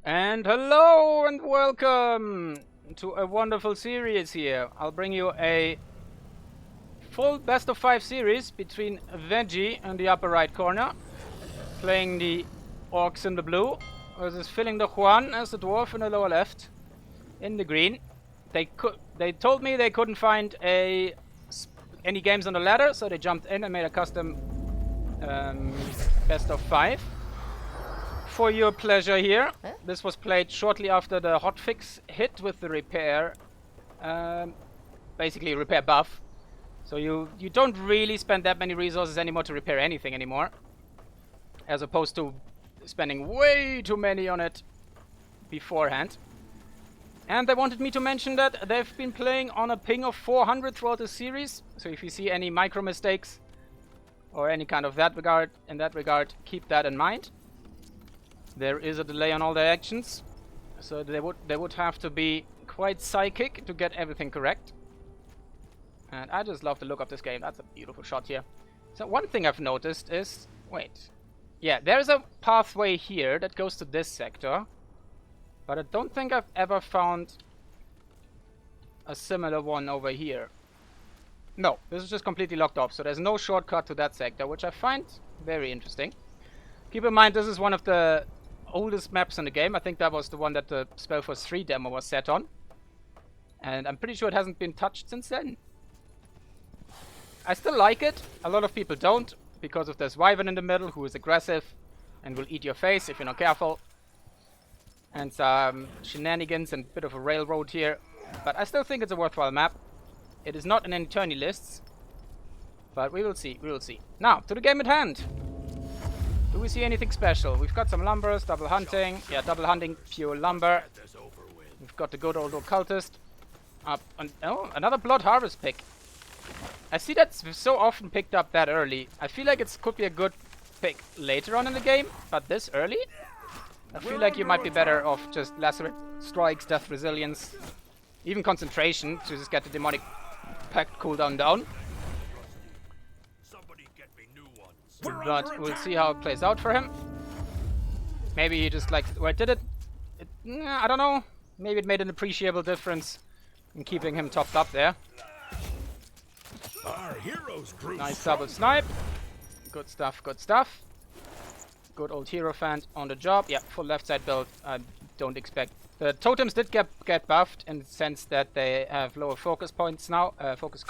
And hello and welcome to a wonderful series here. I'll bring you a full best of 5 series between Vegie in the upper right corner, playing the orcs in the blue, versus filling the Juan as the dwarf in the lower left, in the green. They told me they couldn't find any games on the ladder, so they jumped in and made a custom best of 5. For your pleasure here. This was played shortly after the hotfix hit with the repair, basically repair buff. So you don't really spend that many resources anymore to repair anything anymore, as opposed to spending way too many on it beforehand. And they wanted me to mention that they've been playing on a ping of 400 throughout the series. So if you see any micro mistakes or any kind of in that regard, keep that in mind. There is a delay on all their actions, so they would have to be quite psychic to get everything correct. And I just love the look of this game. That's a beautiful shot here. So one thing I've noticed is, there's a pathway here that goes to this sector, but I don't think I've ever found a similar one over here. No, this is just completely locked off, so there's no shortcut to that sector, which I find very interesting. Keep in mind, this is one of the oldest maps in the game. I think that was the one that the Spellforce 3 demo was set on. And I'm pretty sure it hasn't been touched since then. I still like it. A lot of people don't, because of this wyvern in the middle who is aggressive and will eat your face if you're not careful. And some shenanigans and a bit of a railroad here. But I still think it's a worthwhile map. It is not in any tourney lists. But we will see, Now, to the game at hand. Do we see anything special? We've got some lumbers, double hunting. Yeah, double hunting, pure lumber. We've got the good old Occultist. Another blood harvest pick. I see that's so often picked up that early. I feel like it could be a good pick later on in the game, but this early? I feel like you might be better off just lacerate strikes, death resilience, even concentration to just get the demonic pact cooldown down. But we'll see how it plays out for him. Maybe he just likes where it did it. I don't know. Maybe it made an appreciable difference in keeping him topped up there. Our heroes nice double snipe. Good stuff, good stuff. Good old hero fan on the job. Yeah, full left side build. I don't expect. The totems did get buffed in the sense that they have lower focus points now. Focus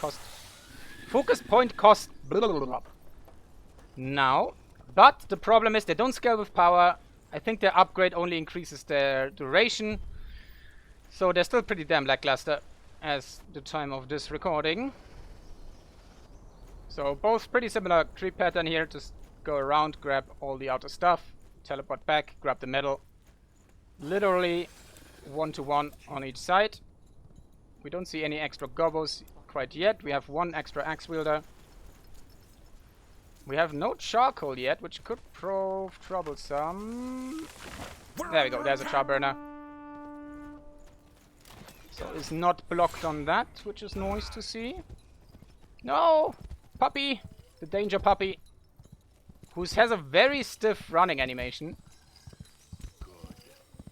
point cost. Blah, blah, blah, blah. Now, but the problem is they don't scale with power. I think their upgrade only increases their duration, so they're still pretty damn lackluster as the time of this recording. So both pretty similar creep pattern here. Just go around, grab all the outer stuff, teleport back, grab the middle. Literally 1-to-1 on each side. We don't see any extra gobos quite yet. We have one extra axe wielder. We have no charcoal yet, which could prove troublesome. There we go, there's a char burner. So it's not blocked on that, which is nice to see. No! Puppy! The danger puppy. Who has a very stiff running animation.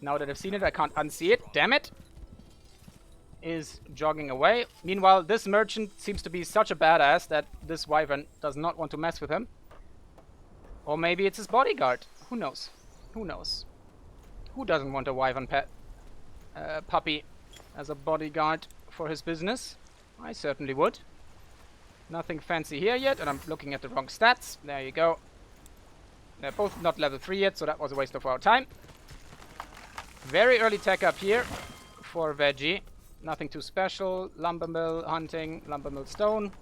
Now that I've seen it, I can't unsee it. Damn it! Is jogging away. Meanwhile, this merchant seems to be such a badass that this wyvern does not want to mess with him. Or maybe it's his bodyguard. Who knows? Who knows? Who doesn't want a wyvern puppy as a bodyguard for his business? I certainly would. Nothing fancy here yet, and I'm looking at the wrong stats. There you go. They're both not level 3 yet, so that was a waste of our time. Very early tech up here for Vegie. Nothing too special. Lumber mill hunting, lumber mill stone.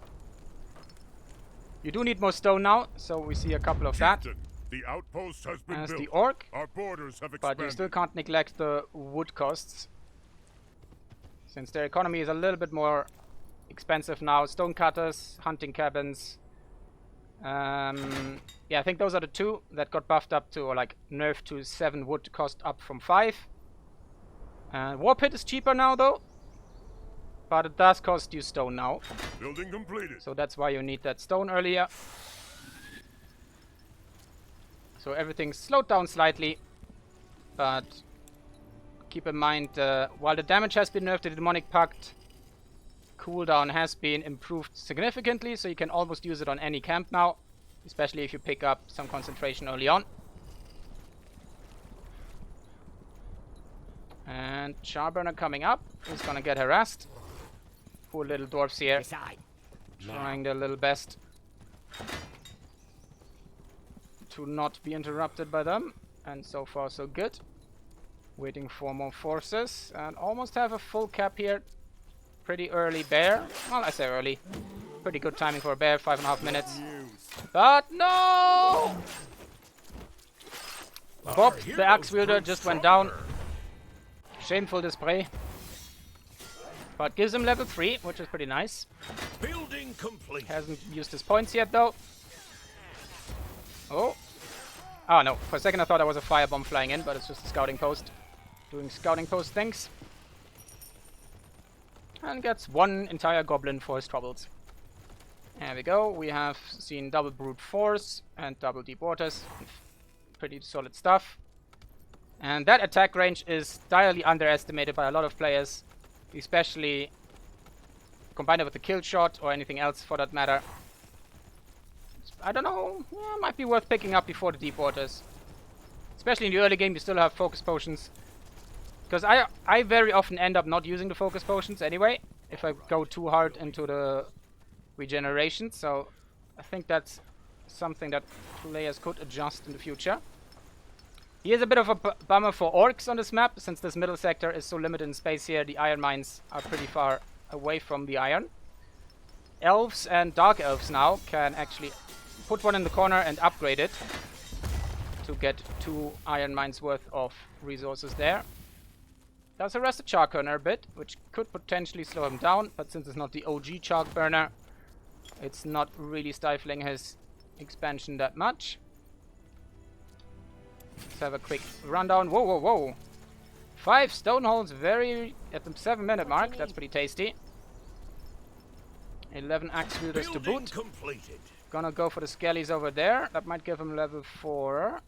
You do need more stone now, so we see a couple of that. The outpost has been as built. The orc. Our borders have expanded. But you still can't neglect the wood costs, since their economy is a little bit more expensive now. Stone cutters, hunting cabins. Yeah, I think those are the two that got buffed up to, or like nerfed to 7 wood cost up from 5. War pit is cheaper now though. But it does cost you stone now. Building completed. So that's why you need that stone earlier. So everything slowed down slightly. But keep in mind, while the damage has been nerfed, the Demonic Pact cooldown has been improved significantly, so you can almost use it on any camp now, especially if you pick up some concentration early on. And Charburner coming up. He's gonna get harassed. Poor little dwarfs here. Trying their little best to not be interrupted by them. And so far so good. Waiting for more forces. And almost have a full cap here. Pretty early bear. Well, I say early. Pretty good timing for a bear. 5.5 minutes. But no! Bob, the axe wielder, just went down. Shameful display. But gives him level 3, which is pretty nice. Building complete. Hasn't used his points yet, though. Oh. Oh, no. For a second I thought that was a firebomb flying in, but it's just a scouting post. Doing scouting post things. And gets one entire goblin for his troubles. There we go. We have seen double brute force and double deep waters. Pretty solid stuff. And that attack range is direly underestimated by a lot of players, especially combined with the kill shot or anything else for that matter. I don't know, yeah, might be worth picking up before the deep waters. Especially in the early game, you still have focus potions. Because I very often end up not using the focus potions anyway, if I go too hard into the regeneration. So I think that's something that players could adjust in the future. Here's a bit of a bummer for orcs on this map, since this middle sector is so limited in space here. The iron mines are pretty far away from the iron. Elves and dark elves now can actually put one in the corner and upgrade it to get 2 iron mines worth of resources there. Does harass the Chark Burner a bit, which could potentially slow him down, but since it's not the OG Chark Burner, it's not really stifling his expansion that much. Let's have a quick rundown. Whoa, whoa, whoa. 5 stoneholds very at the 7-minute mark. That's pretty tasty. 11 axe wielders to boot. Completed. Gonna go for the skellies over there. That might give him level 4.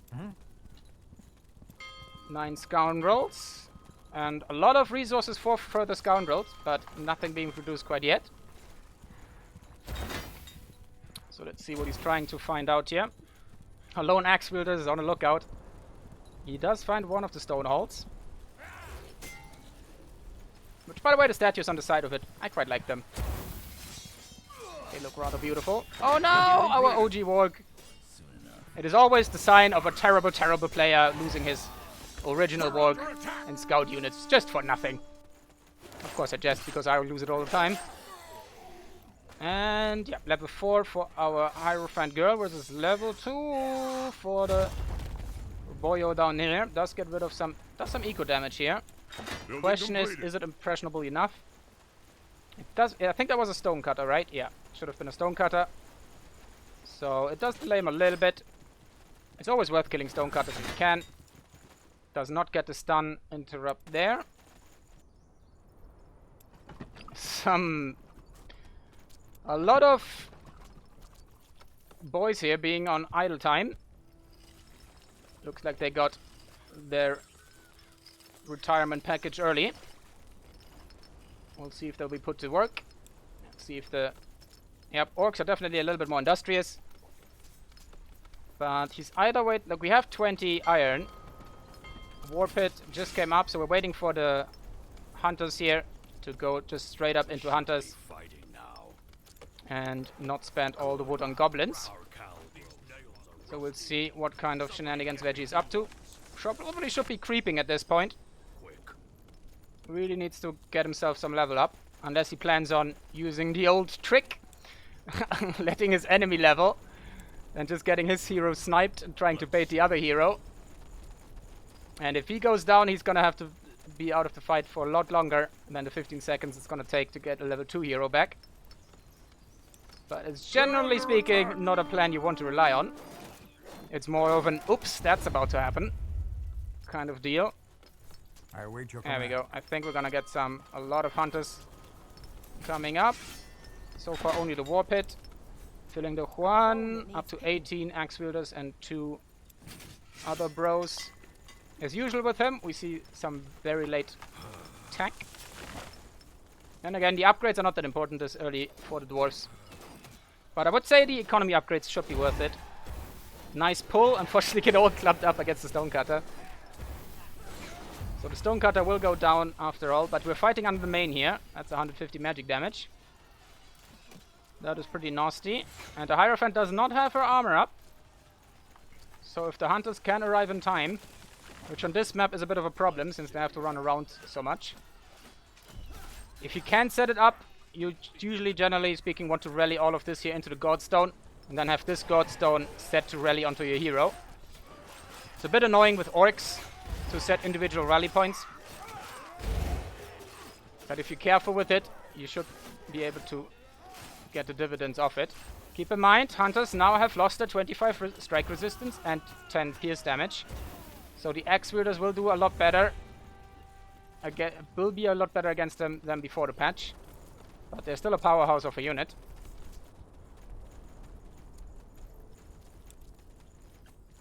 9 scoundrels. And a lot of resources for further scoundrels, but nothing being produced quite yet. So let's see what he's trying to find out here. A lone axe wielder is on the lookout. He does find one of the stoneholds. Which, by the way, the statues on the side of it, I quite like them. They look rather beautiful. Oh no! Our OG warg. It is always the sign of a terrible, terrible player losing his original warg in scout units just for nothing. Of course I jest, because I lose it all the time. And yeah, level 4 for our Hierophant girl versus level 2 for the boyo down here. Does get rid of some, does some eco damage here. Question is it impressionable enough? It does. Yeah, I think that was a stone cutter, right? Yeah, should have been a stone cutter. So it does delay him a little bit. It's always worth killing stone cutters if you can. Does not get the stun interrupt there. A lot of boys here being on idle time. Looks like they got their retirement package early. We'll see if they'll be put to work. See if the... Yep, orcs are definitely a little bit more industrious. But he's either wait... Look, we have 20 iron. War pit just came up, so we're waiting for the hunters here to go just straight up into hunters. And not spend all the wood on goblins. So we'll see what kind of shenanigans Vegie is up to. Probably should be creeping at this point. Really needs to get himself some level up. Unless he plans on using the old trick. Letting his enemy level. And just getting his hero sniped and trying to bait the other hero. And if he goes down, he's gonna have to be out of the fight for a lot longer than the 15 seconds it's gonna take to get a level 2 hero back. But it's generally speaking not a plan you want to rely on. It's more of an oops, that's about to happen kind of deal. I await your There we command. go. I think we're gonna get a lot of hunters coming up. So far only the war pit. Filling the Juan, up to 18 axe wielders and 2 other bros. As usual with him, we see some very late tech. And again, the upgrades are not that important this early for the dwarves. But I would say the economy upgrades should be worth it. Nice pull. Unfortunately, get all clubbed up against the stonecutter. So the stonecutter will go down after all, but we're fighting under the main here. That's 150 magic damage. That is pretty nasty. And the Hierophant does not have her armor up. So if the hunters can arrive in time, which on this map is a bit of a problem since they have to run around so much. If you can set it up, you usually, generally speaking, want to rally all of this here into the Godstone, and then have this Godstone set to rally onto your hero. It's a bit annoying with orcs to set individual rally points, but if you're careful with it, you should be able to get the dividends of it. Keep in mind, hunters now have lost their 25 strike resistance and 10 pierce damage, so the axe wielders will do a lot better. Will be a lot better against them than before the patch, but they're still a powerhouse of a unit.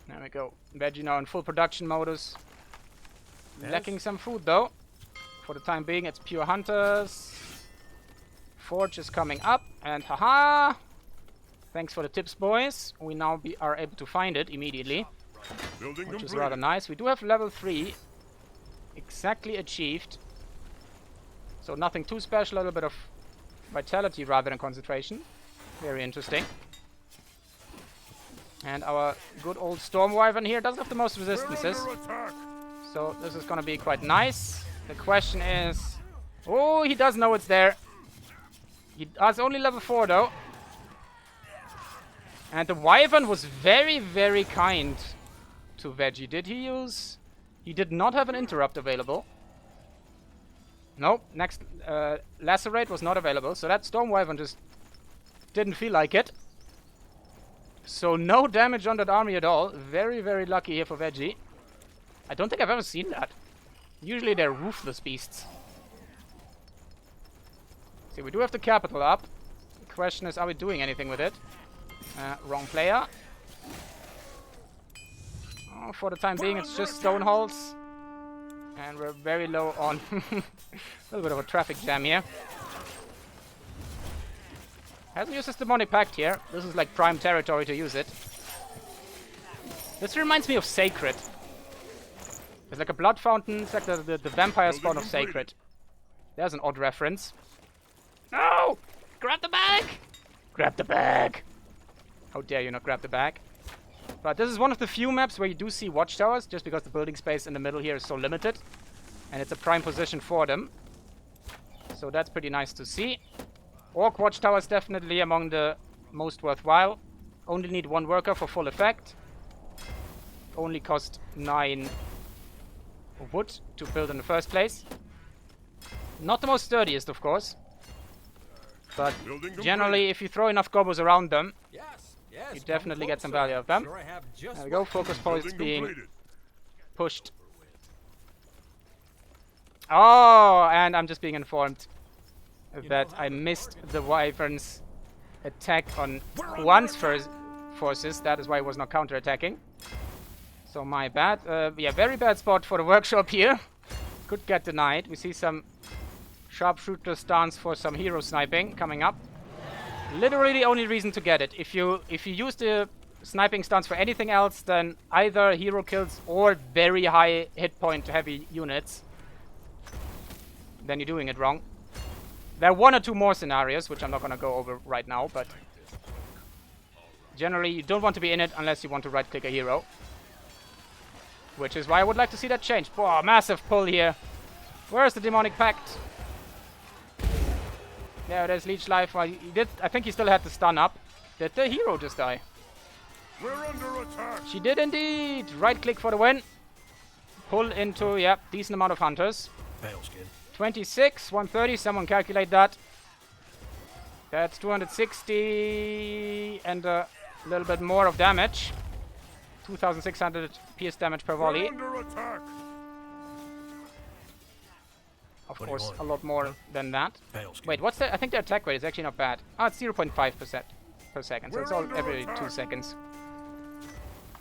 There we go. Vegie now in full production modus. Yes. Lacking some food though. For the time being, it's pure hunters. Forge is coming up, and haha! Thanks for the tips, boys. We now are able to find it immediately, which is rather nice. We do have level 3 exactly achieved, so nothing too special. A little bit of vitality rather than concentration. Very interesting. And our good old Storm Wyvern here doesn't have the most resistances, so this is gonna be quite nice. The question is... Oh, he does know it's there. He has only level 4 though. And the Wyvern was very, very kind to Vegie. Did he use... He did not have an interrupt available. Nope, next Lacerate was not available, so that Storm Wyvern just didn't feel like it. So no damage on that army at all. Very, very lucky here for Vegie. I don't think I've ever seen that. Usually they're ruthless beasts. See, we do have the capital up. The question is, are we doing anything with it? Wrong player. Oh, for the time being, it's just stone halls. And we're very low on a little bit of a traffic jam here. Hasn't used his demonic pact here. This is like prime territory to use it. This reminds me of Sacred. It's like a blood fountain. It's like the vampire spawn of Sacred. There's an odd reference. No! Grab the bag! Grab the bag! How dare you not grab the bag? But this is one of the few maps where you do see watchtowers, just because the building space in the middle here is so limited. And it's a prime position for them. So that's pretty nice to see. Orc watchtowers definitely among the most worthwhile. Only need 1 worker for full effect. Only cost 9 wood to build in the first place. Not the most sturdiest, of course. But generally, if you throw enough gobos around them, you definitely get some value of them. There we go, focus points being pushed. Oh, and I'm just being informed that I missed the Wyvern's attack on Juan's forces. That is why it was not counter-attacking. So my bad. Yeah, very bad spot for the workshop here. Could get denied. We see some sharpshooter stance for some hero sniping coming up. Literally the only reason to get it. If you use the sniping stance for anything else than either hero kills or very high hit point heavy units, then you're doing it wrong. There are 1 or 2 more scenarios, which I'm not going to go over right now, but generally you don't want to be in it unless you want to right-click a hero. Which is why I would like to see that change. Whoa, massive pull here. Where's the demonic pact? There it is, leech life. Well, he did. I think he still had the stun up. Did the hero just die? We're under attack. She did indeed. Right click for the win. Pull into, yeah, decent amount of hunters. 26, 130. Someone calculate that. That's 260 and a little bit more of damage. 2,600 pierce damage per volley. We're under attack. Of course, a lot more than that. Wait, what's the... I think the attack rate is actually not bad. Oh, it's 0.5% per second, so it's all every 2 seconds.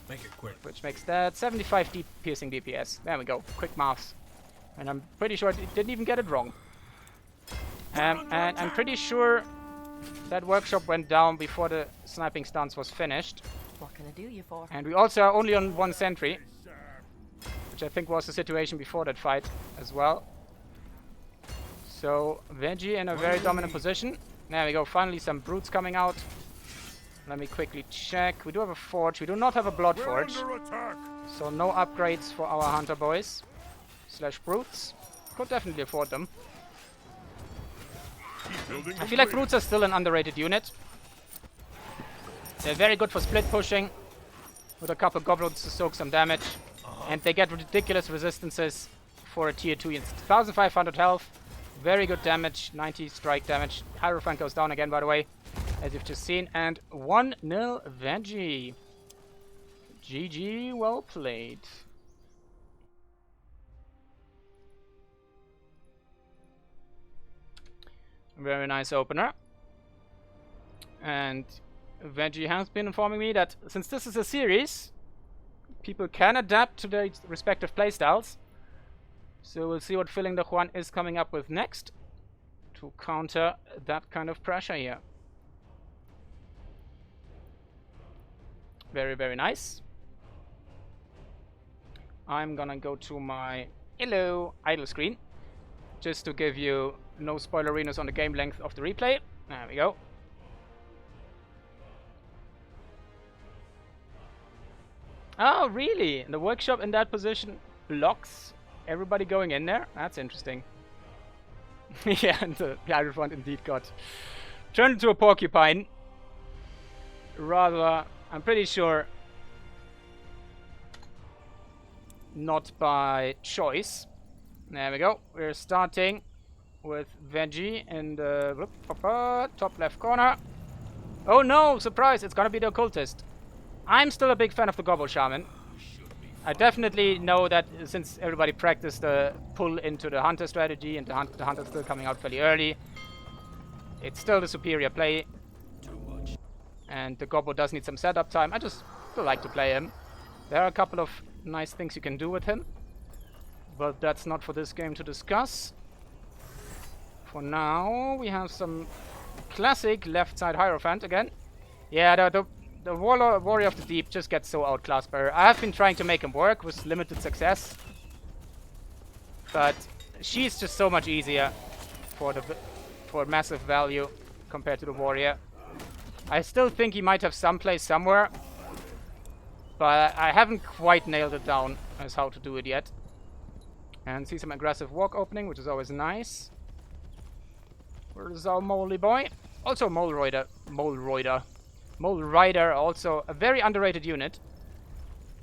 Make it quick. which makes that 75 deep piercing DPS. There we go. Quick maths. And I'm pretty sure I didn't even get it wrong. And I'm pretty sure that workshop went down before the sniping stance was finished. What can I do you for? And we also are only on 1 sentry, which I think was the situation before that fight as well. So Vegie in a very dominant position. There we go. Finally some brutes coming out. Let me quickly check. We do have a forge. We do not have a blood We're forge. under attack. So no upgrades for our hunter boys. Slash brutes. Could definitely afford them. Keep building I feel like brutes are still an underrated unit. They're very good for split pushing. With a couple goblins to soak some damage. And they get ridiculous resistances for a tier 2 unit. 1500 health. Very good damage. 90 strike damage. Hierophant goes down again, by the way. As you've just seen. And 1-0 Vegie. GG, well played. Very nice opener. And Vegie has been informing me that since this is a series, people can adapt to their respective playstyles. So we'll see what filling the Juan is coming up with next to counter that kind of pressure here. Very, very nice. I'm gonna go to my idle screen just to give you no spoilerinos on the game length of the replay. There we go. Oh, really? The workshop in that position blocks everybody going in there? That's interesting. Yeah, and the Hierophant indeed got turned into a porcupine. Rather, I'm pretty sure, not by choice. There we go. We're starting with Vegie in the top left corner. Oh no, surprise, it's gonna be the Occultist. I'm still a big fan of the Gobble Shaman. I definitely know that since everybody practiced the pull into the Hunter strategy and the Hunter's still coming out fairly early, it's still the superior play. And the Gobbo does need some setup time. I just still like to play him. There are a couple of nice things you can do with him, but that's not for this game to discuss. For now, we have some classic left side Hierophant again. Yeah, the Warrior of the Deep just gets so outclassed by her. I have been trying to make him work with limited success, but she's just so much easier for massive value compared to the Warrior. I still think he might have some place somewhere, but I haven't quite nailed it down as how to do it yet. And see some aggressive walk opening, which is always nice. Where's our Moley boy? Also Mole Rider, also a very underrated unit,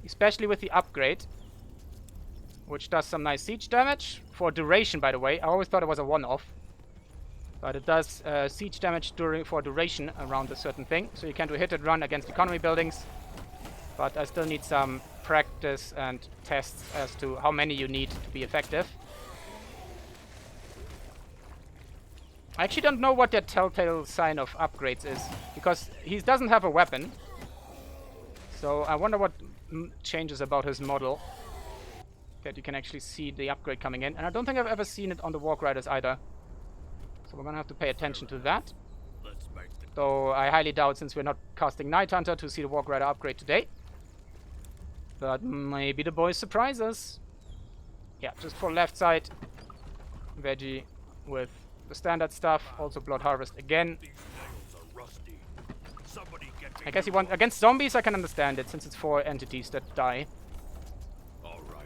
especially with the upgrade, which does some nice siege damage for duration, by the way. I always thought it was a one-off, but it does siege damage for duration around a certain thing, so you can do hit and run against economy buildings. But I still need some practice and tests as to how many you need to be effective. I actually don't know what that telltale sign of upgrades is, because he doesn't have a weapon. So I wonder what changes about his model that you can actually see the upgrade coming in. And I don't think I've ever seen it on the Walk Riders either. So we're gonna have to pay attention to that. Though I highly doubt, since we're not casting Night Hunter, to see the Walk Rider upgrade today. But maybe the boys surprise us. Yeah, just for left side, Vegie with the standard stuff. Also Blood Harvest again. I guess you want against zombies. I can understand it, since it's 4 entities that die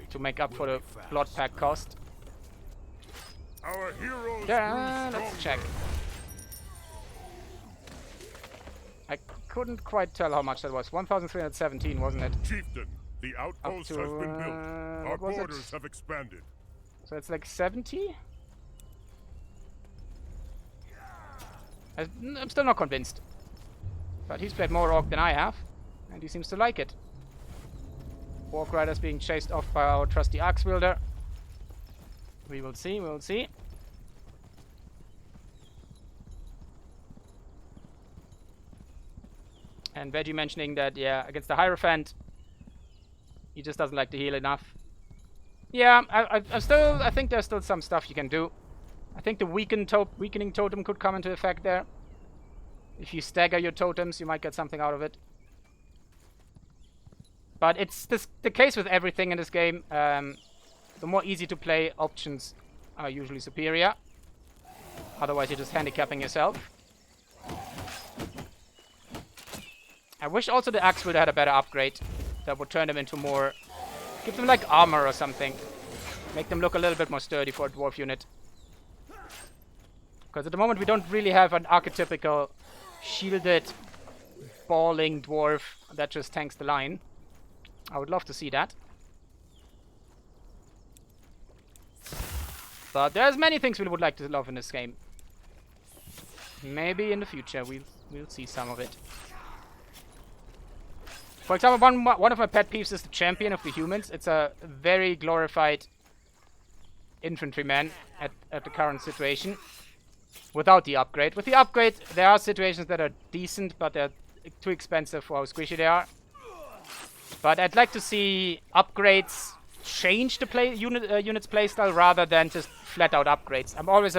to make up for the blood pack cost. Our heroes Yeah, grew let's stronger. check. I couldn't quite tell how much that was. 1,317, wasn't it? Chieftain, the outpost to, has been built. Our what was it? borders have expanded. So it's like 70? I'm still not convinced. But he's played more Orc than I have, and he seems to like it. Walk Riders being chased off by our trusty Axe Wielder. We will see, we will see. And Vegie mentioning that, yeah, against the Hierophant, He just doesn't like to heal enough. Yeah, I think there's still some stuff you can do. I think the weakening totem could come into effect there. If you stagger your totems, you might get something out of it. But it's the case with everything in this game. The more easy to play options are usually superior. Otherwise, you're just handicapping yourself. I wish also the axe would have had a better upgrade that would turn them into more... Give them like armor or something. Make them look a little bit more sturdy for a dwarf unit. Because at the moment we don't really have an archetypical shielded, balling dwarf that just tanks the line. I would love to see that. But there's many things we would like to love in this game. Maybe in the future we'll see some of it. For example, one of my pet peeves is the champion of the humans. It's a very glorified infantryman at the current situation. Without the upgrade. With the upgrade, there are situations that are decent, but they're too expensive for how squishy they are. But I'd like to see upgrades change the unit's playstyle rather than just flat-out upgrades. I'm always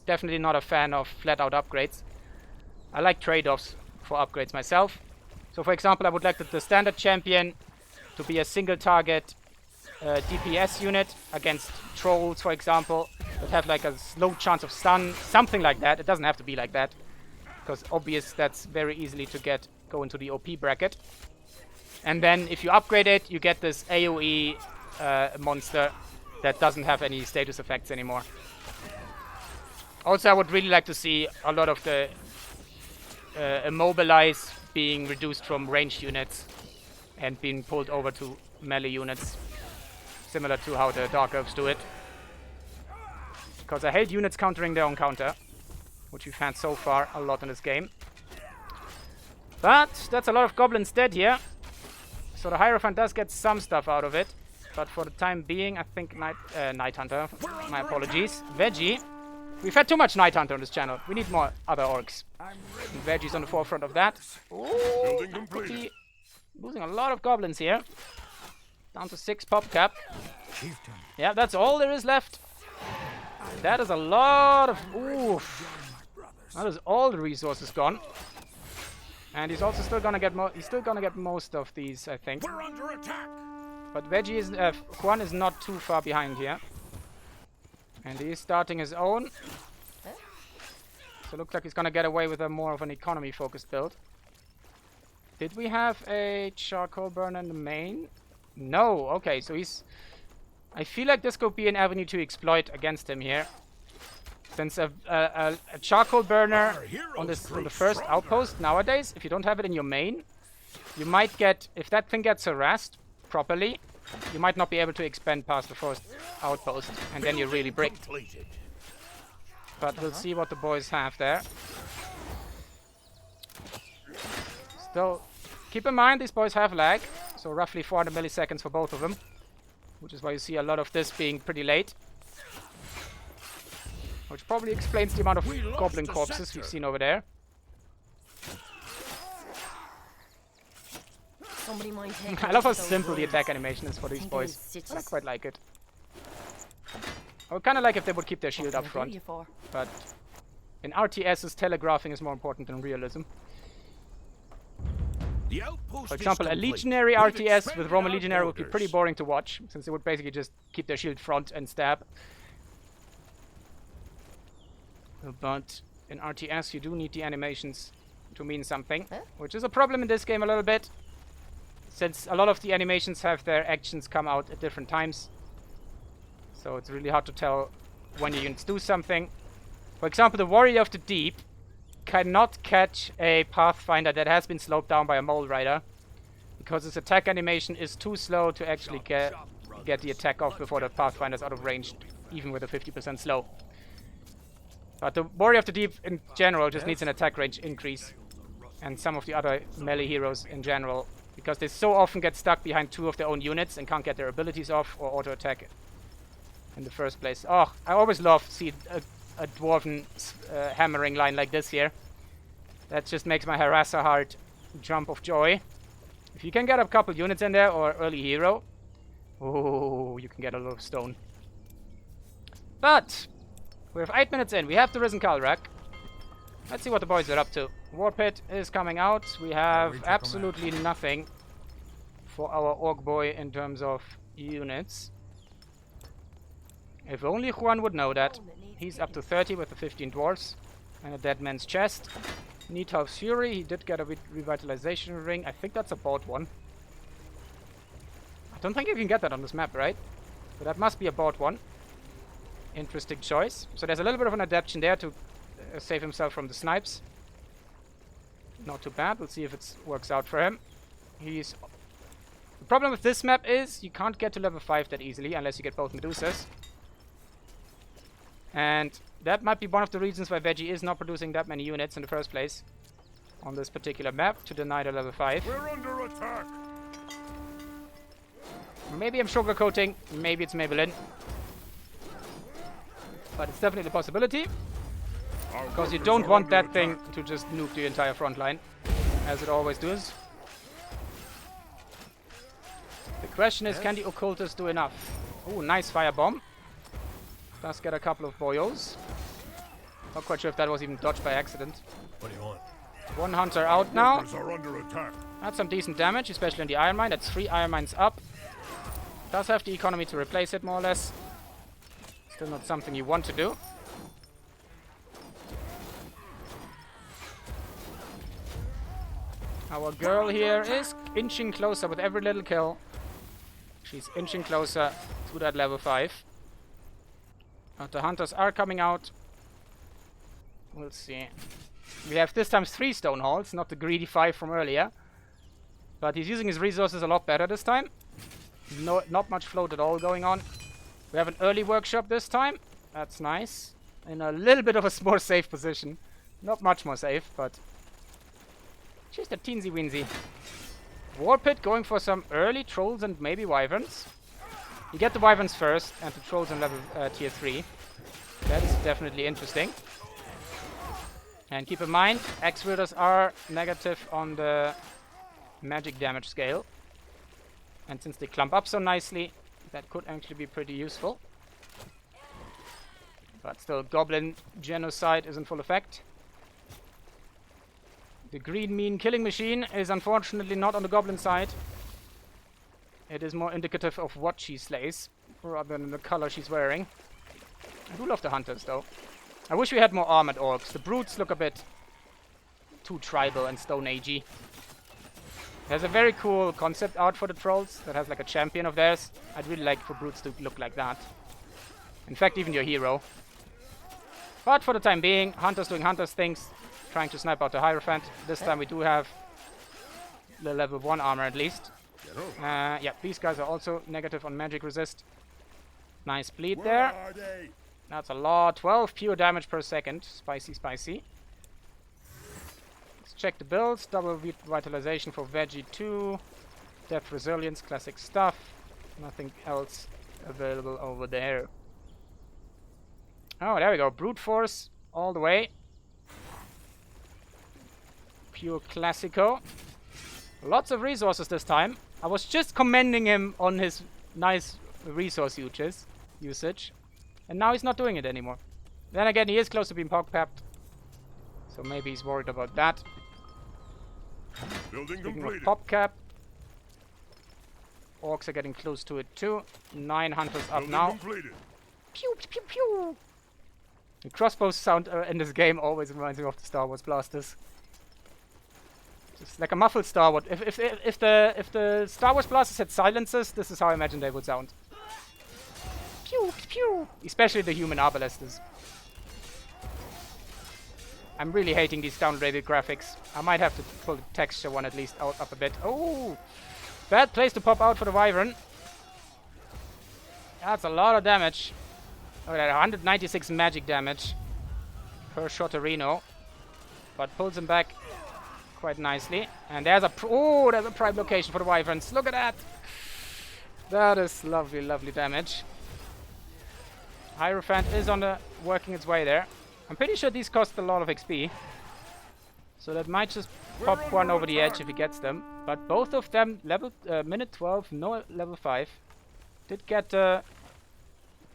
definitely not a fan of flat-out upgrades. I like trade-offs for upgrades myself. So, for example, I would like the standard champion to be a single-target DPS unit against trolls, for example, that have like a low chance of stun, something like that. It doesn't have to be like that, because obvious that's very easily to go into the OP bracket. And then if you upgrade it, you get this AoE monster that doesn't have any status effects anymore. Also, I would really like to see a lot of the immobilize being reduced from ranged units and being pulled over to melee units, similar to how the Dark Elves do it. Because I hate units countering their own counter, which we've had so far a lot in this game. But that's a lot of goblins dead here. So the Hierophant does get some stuff out of it. But for the time being, I think Night Hunter, my apologies, Vegie. We've had too much Night Hunter on this channel. We need more other orcs. And Vegie's on the forefront of that. Ooh, losing a lot of goblins here. Down to 6 pop cap. Yeah, that's all there is left. That is a lot of... Oof. That is all the resources gone. And he's also still gonna get most of these, I think. We're under attack. But Vegie is Juan is not too far behind here. And he's starting his own. So it looks like he's gonna get away with a more of an economy focused build. Did we have a charcoal burner in the main? No. Okay, so he's... I feel like this could be an avenue to exploit against him here. Since a charcoal burner on the first outpost nowadays, if you don't have it in your main, you might get... If that thing gets harassed properly, you might not be able to expand past the first outpost, and then you're really bricked. But we'll see what the boys have there. Still, keep in mind these boys have lag, so roughly 400 milliseconds for both of them, which is why you see a lot of this being pretty late. Which probably explains the amount of goblin corpses we've seen over there. I love how simple the attack animation is for these boys. I quite like it. I would kind of like if they would keep their shield up front. But in RTSs, telegraphing is more important than realism. For example, a Legionary RTS with Roman Legionary would be pretty boring to watch, since it would basically just keep their shield front and stab. But in RTS, you do need the animations to mean something, which is a problem in this game a little bit, since a lot of the animations have their actions come out at different times. So it's really hard to tell when your units do something. For example, the Warrior of the Deep cannot catch a Pathfinder that has been slowed down by a Mole Rider, because its attack animation is too slow to actually get the attack off before the Pathfinder's out of range, even with a 50% slow. But the Warrior of the Deep in general just needs an attack range increase, and some of the other melee heroes in general, because they so often get stuck behind 2 of their own units and can't get their abilities off or auto attack in the first place. Oh, I always love to see a dwarven hammering line like this here. That just makes my harasser heart jump of joy. If you can get a couple units in there, or early hero, oh, you can get a lot of stone. But we're 8 minutes in. We have the Risen Kalrak. Let's see what the boys are up to. War Pit is coming out. We have absolutely nothing for our Orc boy in terms of units. If only Juan would know that. He's up to 30 with the 15 dwarves and a dead man's chest. Neathouse Fury, he did get a revitalization ring. I think that's a bought one. I don't think you can get that on this map, right? But that must be a bought one. Interesting choice. So there's a little bit of an adaptation there to save himself from the snipes. Not too bad. We'll see if it works out for him. The problem with this map is you can't get to level 5 that easily unless you get both Medusas. And that might be one of the reasons why Vegie is not producing that many units in the first place on this particular map, to deny the level 5. We're under attack. Maybe I'm sugarcoating, maybe it's Maybelline. But it's definitely a possibility. Because you don't want that thing to just nuke the entire front line, as it always does. The question is, can the Occultist do enough? Oh, nice firebomb. Does get a couple of boyos. Not quite sure if that was even dodged by accident. What do you want? One hunter out now. Workers are under attack. That's some decent damage, especially on the iron mine. That's 3 iron mines up. Does have the economy to replace it, more or less. Still not something you want to do. Our girl here is inching closer with every little kill. She's inching closer to that level 5. The hunters are coming out. We'll see. We have this time 3 stone halls, not the greedy 5 from earlier. But he's using his resources a lot better this time. Not much float at all going on. We have an early workshop this time. That's nice. In a little bit of a more safe position. Not much more safe, but just a teensy weensy. War Pit going for some early trolls and maybe wyverns. You get the wyverns first and the trolls on level tier 3. That is definitely interesting. And keep in mind, X-Wielders are negative on the magic damage scale. And since they clump up so nicely, that could actually be pretty useful. But still, Goblin Genocide is in full effect. The green mean killing machine is unfortunately not on the Goblin side. It is more indicative of what she slays, rather than the color she's wearing. I do love the hunters, though. I wish we had more armored orcs. The brutes look a bit too tribal and stone agey. There's a very cool concept art for the trolls that has like a champion of theirs. I'd really like for brutes to look like that. In fact, even your hero. But for the time being, hunters doing hunters things, trying to snipe out the Hierophant. This time we do have the level 1 armor at least. Yeah, these guys are also negative on magic resist. Nice bleed there. That's a lot. 12 pure damage per second. Spicy, spicy. Let's check the builds. Double vitalization for Vegie 2. Death resilience, classic stuff. Nothing else available over there. Oh, there we go. Brute force all the way. Pure classico. Lots of resources this time. I was just commending him on his nice resource usage. And now he's not doing it anymore. Then again, he is close to being pog-papped. So maybe he's worried about that. Building Speaking completed. of PopCap, orcs are getting close to it too. 9 hunters up Building now. completed. Pew, pew, pew, pew. The crossbow sound in this game always reminds me of the Star Wars blasters. Just like a muffled Star Wars. If the Star Wars blasters had silencers, this is how I imagine they would sound. Pew, pew, pew. Especially the human arbalesters. I'm really hating these downgraded graphics. I might have to pull the texture one at least out up a bit. Oh, bad place to pop out for the Wyvern. That's a lot of damage. Look at that, 196 magic damage per Shotterino. But pulls him back quite nicely. And there's a there's a prime location for the Wyverns. Look at that. That is lovely, lovely damage. Hierophant is on the working its way there. I'm pretty sure these cost a lot of XP. So that might just pop one over the edge if he gets them. But both of them, minute 12, no level 5. Did get a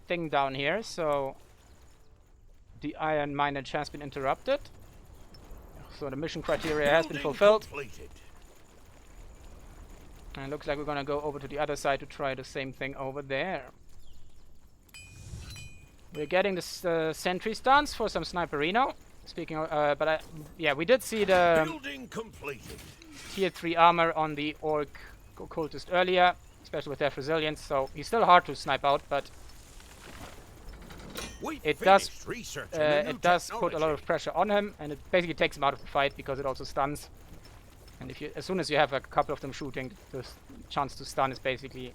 thing down here, so the iron minage has been interrupted. So the mission criteria has been fulfilled. And it looks like we're gonna go over to the other side to try the same thing over there. We're getting this sentry stance for some sniperino. Speaking of, yeah, we did see the tier 3 armor on the orc occultist earlier, especially with death resilience, so he's still hard to snipe out, but it does put a lot of pressure on him, and it basically takes him out of the fight because it also stuns. And if you, as soon as you have a couple of them shooting, the chance to stun is basically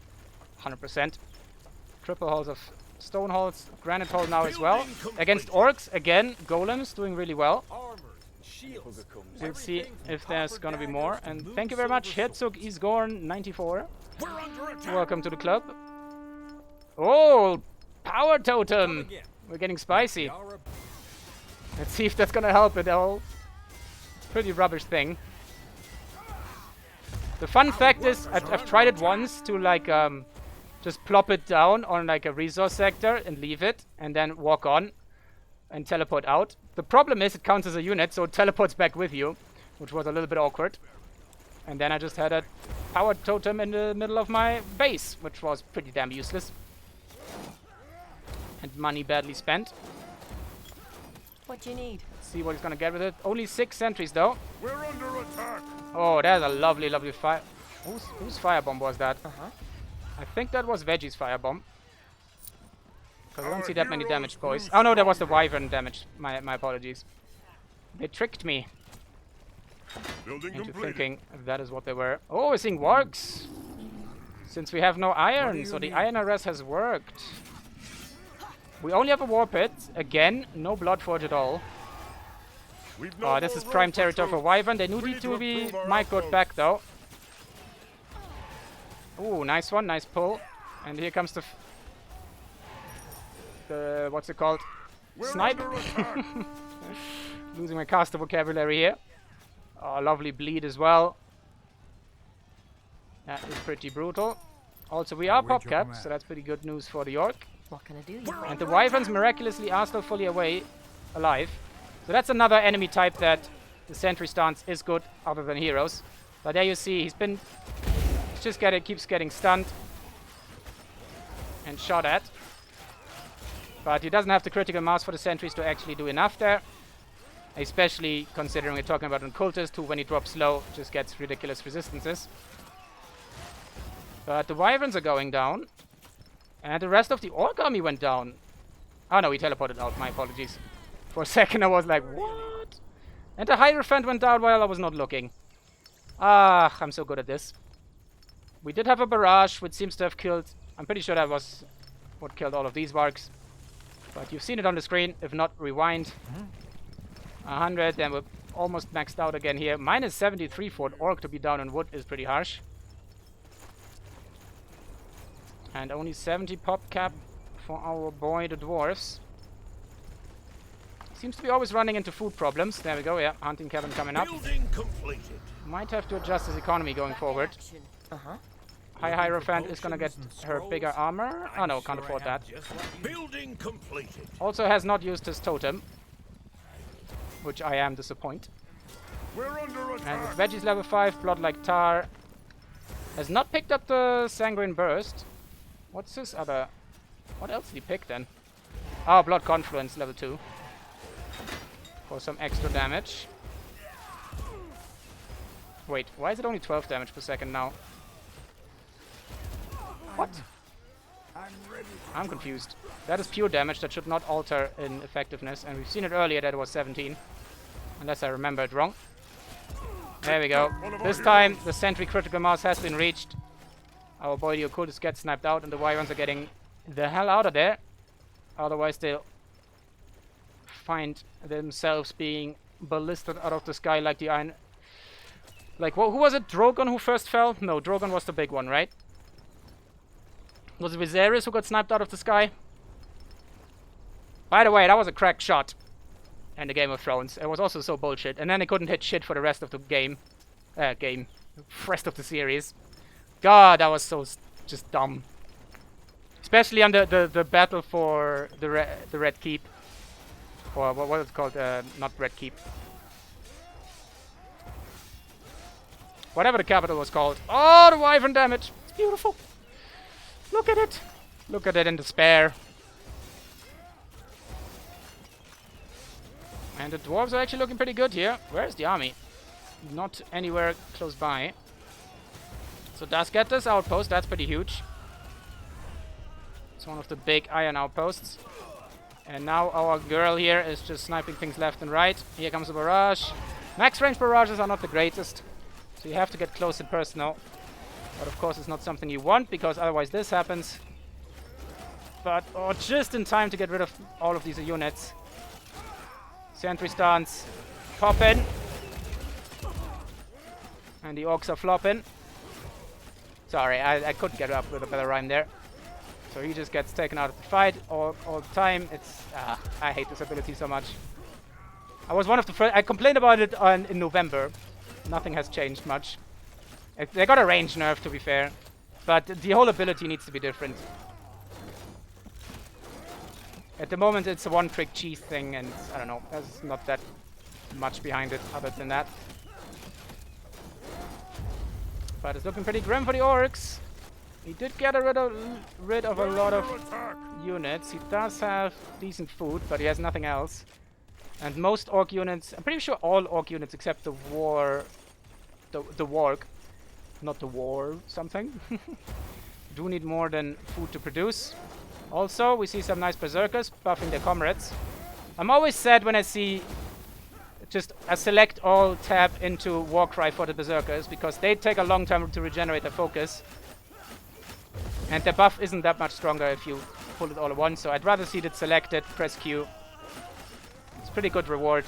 100%. Triple holes of stone holes, granite hole now as well. Against orcs, again, golems doing really well. We'll see if there's gonna be more. And thank you very much, Herzog Isgorn94. Welcome to the club. Oh, power totem! We're getting spicy. Let's see if that's gonna help at all. Pretty rubbish thing. The fun fact is, I've tried it once to like just plop it down on like a resource sector and leave it, and then walk on and teleport out. The problem is it counts as a unit, so it teleports back with you, which was a little bit awkward. And then I just had a power totem in the middle of my base, which was pretty damn useless. And money badly spent. What do you need? Let's see what he's gonna get with it. Only 6 sentries though. We're under attack. Oh, that's a lovely, lovely fire. Whose firebomb was that? Uh-huh. I think that was Veggie's firebomb. Because I don't see that many damage, boys. Oh no, that was the wyvern damage. My apologies. They tricked me into thinking that is what they were. Oh, we're seeing wargs. Since we have no iron, so the iron arrest has worked. We only have a war pit. Again, no blood forge at all. Oh, this is prime territory for wyvern. They need to be microed back though. Ooh, nice one, nice pull. And here comes the what's it called? Snipe. Losing my caster vocabulary here. Oh, lovely bleed as well. That is pretty brutal. Also, we are pop capped, so that's pretty good news for the orc. What can I do? And the wyverns miraculously are still fully alive. So that's another enemy type that the sentry stance is good, other than heroes. But there you see, keeps getting stunned and shot at. But he doesn't have the critical mass for the sentries to actually do enough there. Especially considering we're talking about an occultist who, when he drops low, just gets ridiculous resistances. But the wyverns are going down. And the rest of the orc army went down. Oh no, he teleported out, my apologies. For a second I was like, what? And the Hierophant went down while I was not looking. Ah, I'm so good at this. We did have a barrage, which seems to have killed... I'm pretty sure that was what killed all of these wargs. But you've seen it on the screen. If not, rewind. 100, then we're almost maxed out again here. Minus 73 for an orc to be down on wood is pretty harsh. And only 70 pop cap for our boy, the dwarfs. Seems to be always running into food problems. There we go, yeah. Hunting cabin coming up. Might have to adjust his economy going forward. Uh-huh. High Hierophant is gonna get her bigger armor. Oh no, can't afford that. Building completed. Also has not used his totem, which I am disappointed. We're under attack. And with Veggie's level 5, Blood Like Tar has not picked up the Sanguine Burst. What's his other... What else did he pick then? Oh, Blood Confluence level 2. For some extra damage. Wait, why is it only 12 damage per second now? What? I'm confused. That is pure damage, that should not alter in effectiveness. And we've seen it earlier that it was 17. Unless I remember it wrong. There we go. This time the sentry critical mass has been reached. Our boy the occultist gets sniped out and the wyverns are getting the hell out of there. Otherwise they'll find themselves being ballisted out of the sky like the iron... Like, who was it? Drogon who first fell? No, Drogon was the big one, right? Was it Viserys who got sniped out of the sky? By the way, that was a cracked shot. and the Game of Thrones. It was also so bullshit. And then they couldn't hit shit for the rest of the rest of the series. God, that was so just dumb. Especially on the battle for the Red Keep. Or what was it called? Not Red Keep. Whatever the capital was called. Oh, the wyvern damage. It's beautiful. Look at it. Look at it in despair. And the dwarves are actually looking pretty good here. Where's the army? Not anywhere close by. So does get this outpost. That's pretty huge. It's one of the big iron outposts. And now our girl here is just sniping things left and right. Here comes a barrage. Max range barrages are not the greatest. So you have to get close and personal. But of course it's not something you want, because otherwise this happens. But just in time to get rid of all of these units. Sentry stance. Pop in. And the orcs are flopping. Sorry, I couldn't get up with a better rhyme there. So he just gets taken out of the fight all the time. It's I hate this ability so much. I was one of the first. I complained about it in November. Nothing has changed much. They got a range nerf, to be fair, but the whole ability needs to be different. At the moment, it's a one-trick cheese thing, and I don't know. There's not that much behind it other than that. But it's looking pretty grim for the orcs. He did get rid of a lot of units. He does have decent food, but he has nothing else. And most orc units, I'm pretty sure all orc units except the warg, not the war something, do need more than food to produce. Also, we see some nice berserkers buffing their comrades. I'm always sad when I see just a select all tab into Warcry for the berserkers, because they take a long time to regenerate their focus. And the buff isn't that much stronger if you pull it all at once, so I'd rather see it selected, press Q. It's pretty good reward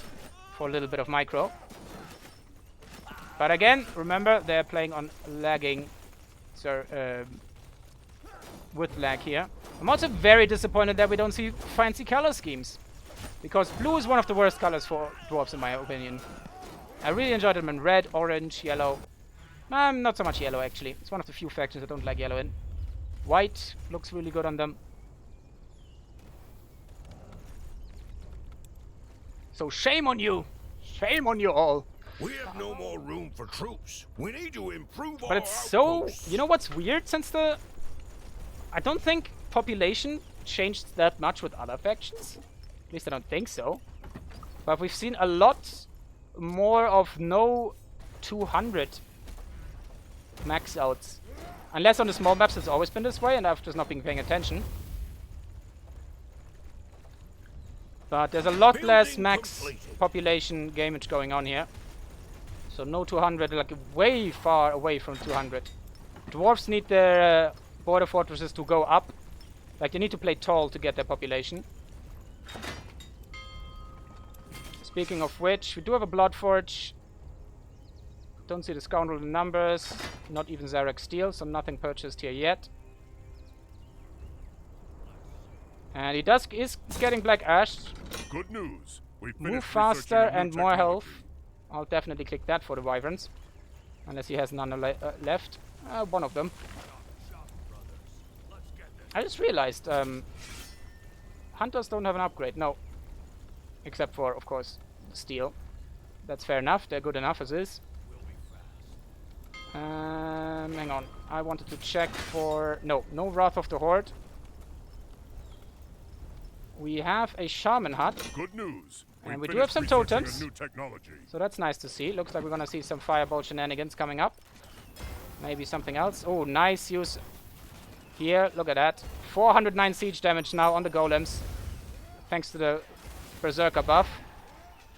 for a little bit of micro. But again, remember, they're playing on lagging, with lag here. I'm also very disappointed that we don't see fancy color schemes, because blue is one of the worst colors for dwarves in my opinion. I really enjoyed them in red, orange, yellow. Not so much yellow actually. It's one of the few factions I don't like yellow in. White looks really good on them. So shame on you! Shame on you all! We have no more room for troops. We need to improve our But it's so... outposts. You know what's weird since the... I don't think population changed that much with other factions. At least I don't think so. But we've seen a lot more of no 200 max outs. Unless on the small maps it's always been this way and I've just not been paying attention. But there's a lot less max population gamage going on here. So no 200, like way far away from 200. Dwarves need their border fortresses to go up. Like they need to play tall to get their population. Speaking of which, we do have a Bloodforge. Don't see the Scoundrel in numbers. Not even Zarek Steel, so nothing purchased here yet. And he is getting Black Ash. Good news. We Move finished faster researching a new and more health. technology. I'll definitely click that for the Wyverns. Unless he has none left. One of them. I just realized hunters don't have an upgrade. No. Except for, of course, steel. That's fair enough. They're good enough as is. Hang on. I wanted to check for... No Wrath of the Horde. We have a Shaman Hut. Good news. And we do finished have some researching totems. a new technology. So that's nice to see. Looks like we're gonna see some fireball shenanigans coming up. Maybe something else. Oh, nice use here. Look at that. 409 siege damage now on the golems. Thanks to the Berserker buff.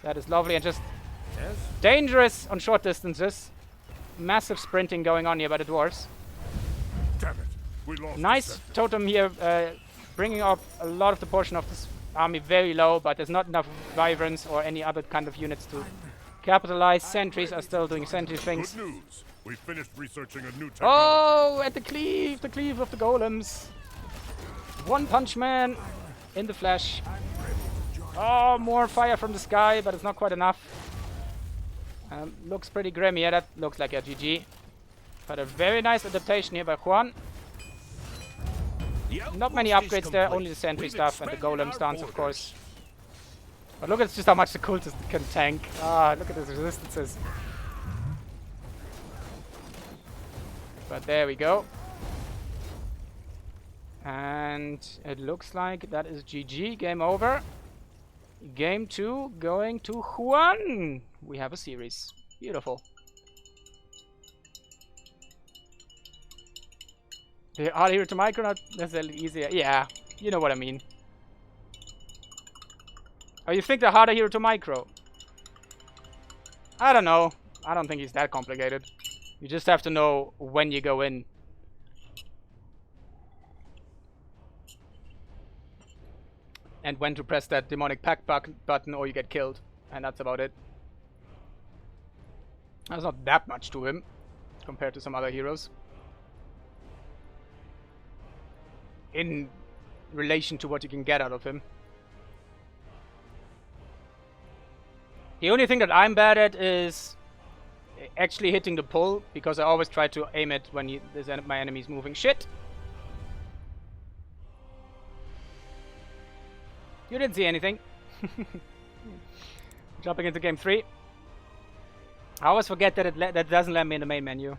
That is lovely and just dangerous on short distances. Massive sprinting going on here by the dwarves. Damn it. We lost Nice the sector. totem here, bringing up a lot of the portion of this army very low, but there's not enough wyverns or any other kind of units to capitalize. Sentries are still doing sentry things. Good news. We finished researching a new technology. Oh, at the cleave of the golems. One Punch Man in the flesh. Oh, more fire from the sky, but it's not quite enough. Looks pretty grim here. That looks like a GG. But a very nice adaptation here by Juan. Not many upgrades there, only the sentry stuff and the golem stance, of course. But look at just how much the Occultist can tank. Ah, look at his resistances. But there we go. And it looks like that is GG. Game over. Game 2 going to Juan. We have a series. Beautiful. The harder hero to micro, not necessarily easier. Yeah, you know what I mean. Oh, you think the harder hero to micro? I don't know. I don't think he's that complicated. You just have to know when you go in. And when to press that demonic pack button or you get killed. And that's about it. There's not that much to him compared to some other heroes. In relation to what you can get out of him. The only thing that I'm bad at is actually hitting the pull, because I always try to aim it when my enemy's moving. Shit! You didn't see anything. Jumping into game 3. I always forget that that doesn't let me in the main menu.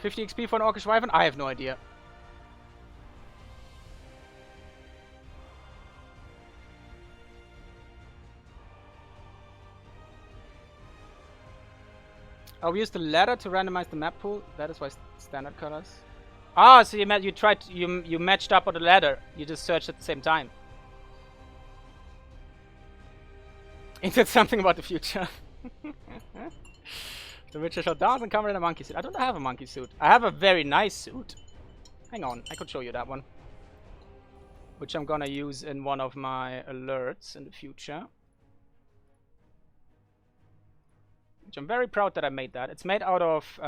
$50 XP for an Orcish Wyvern? I have no idea. Oh, we used the ladder to randomize the map pool. That is why standard colors. Ah, so you tried to, you matched up on the ladder. You just searched at the same time. Is it something about the future? The Witcher shall dance and come in a monkey suit. I don't have a monkey suit. I have a very nice suit. Hang on, I could show you that one. Which I'm gonna use in one of my alerts in the future. Which I'm very proud that I made that. It's made out of...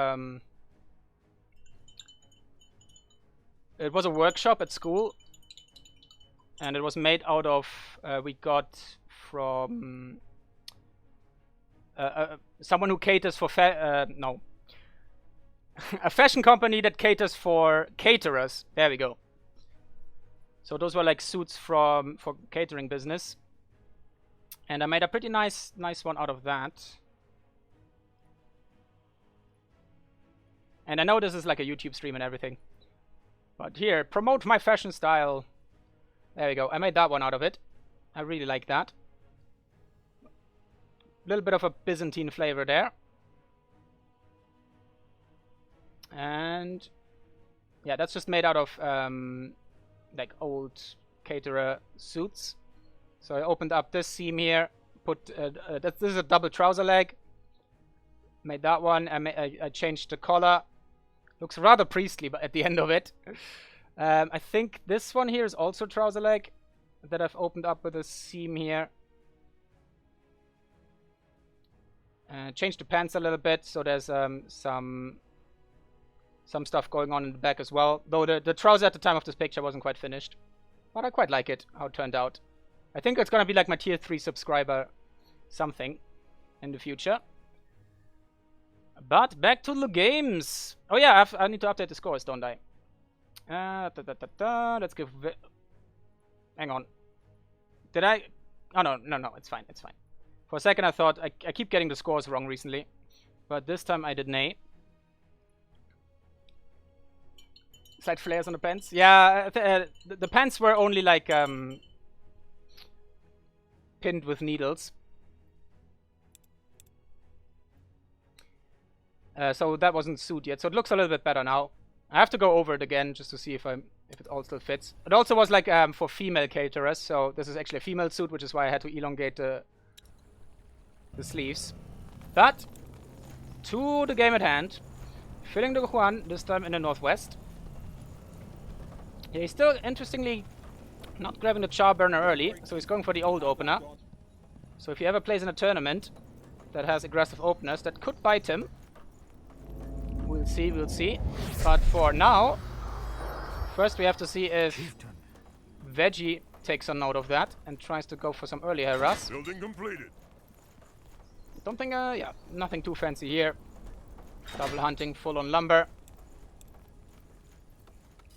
it was a workshop at school. And it was made out of... we got from... someone who caters for... no. A fashion company that caters for caterers. There we go. So those were like suits for catering business. And I made a pretty nice one out of that. And I know this is like a YouTube stream and everything. But here, promote my fashion style. There we go. I made that one out of it. I really like that. A little bit of a Byzantine flavor there. And yeah, that's just made out of like old caterer suits. So I opened up this seam here. Put this is a double trouser leg. Made that one. I changed the collar. Looks rather priestly, but at the end of it. I think this one here is also trouser leg that I've opened up with a seam here. Changed the pants a little bit, so there's some stuff going on in the back as well. Though the trouser at the time of this picture wasn't quite finished. But I quite like it, how it turned out. I think it's gonna be like my tier 3 subscriber something in the future. But back to the games. Oh yeah, I need to update the scores, don't I? Let's give... Hang on. Did I... Oh no, it's fine, it's fine. For a second I thought... I keep getting the scores wrong recently. But this time I did nay. Slight flares on the pants. Yeah, the pants were only like... pinned with needles. So that wasn't sewed yet. So it looks a little bit better now. I have to go over it again just to see if it all still fits. It also was like for female caterers. So this is actually a female suit, which is why I had to elongate the sleeves. But to the game at hand. Filling the Juan, this time in the northwest. Yeah, he's still, interestingly, not grabbing the Charburner early. So he's going for the old opener. So if he ever plays in a tournament that has aggressive openers, that could bite him. We'll see. But for now, first we have to see if Chieftain. Vegie takes a note of that and tries to go for some early harass. Building completed. Don't think, yeah, nothing too fancy here. Double hunting, full on lumber.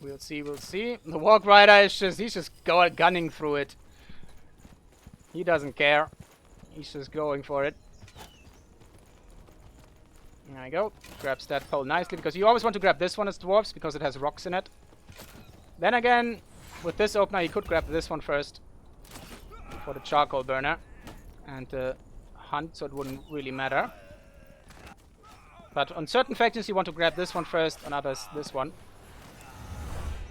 We'll see, we'll see. The Walk Rider is just, he's just gunning through it. He doesn't care. He's just going for it. There we go. Grabs that pole nicely, because you always want to grab this one as dwarves, because it has rocks in it. Then again, with this opener, you could grab this one first for the charcoal burner and hunt, so it wouldn't really matter. But on certain factions, you want to grab this one first, on others, this one.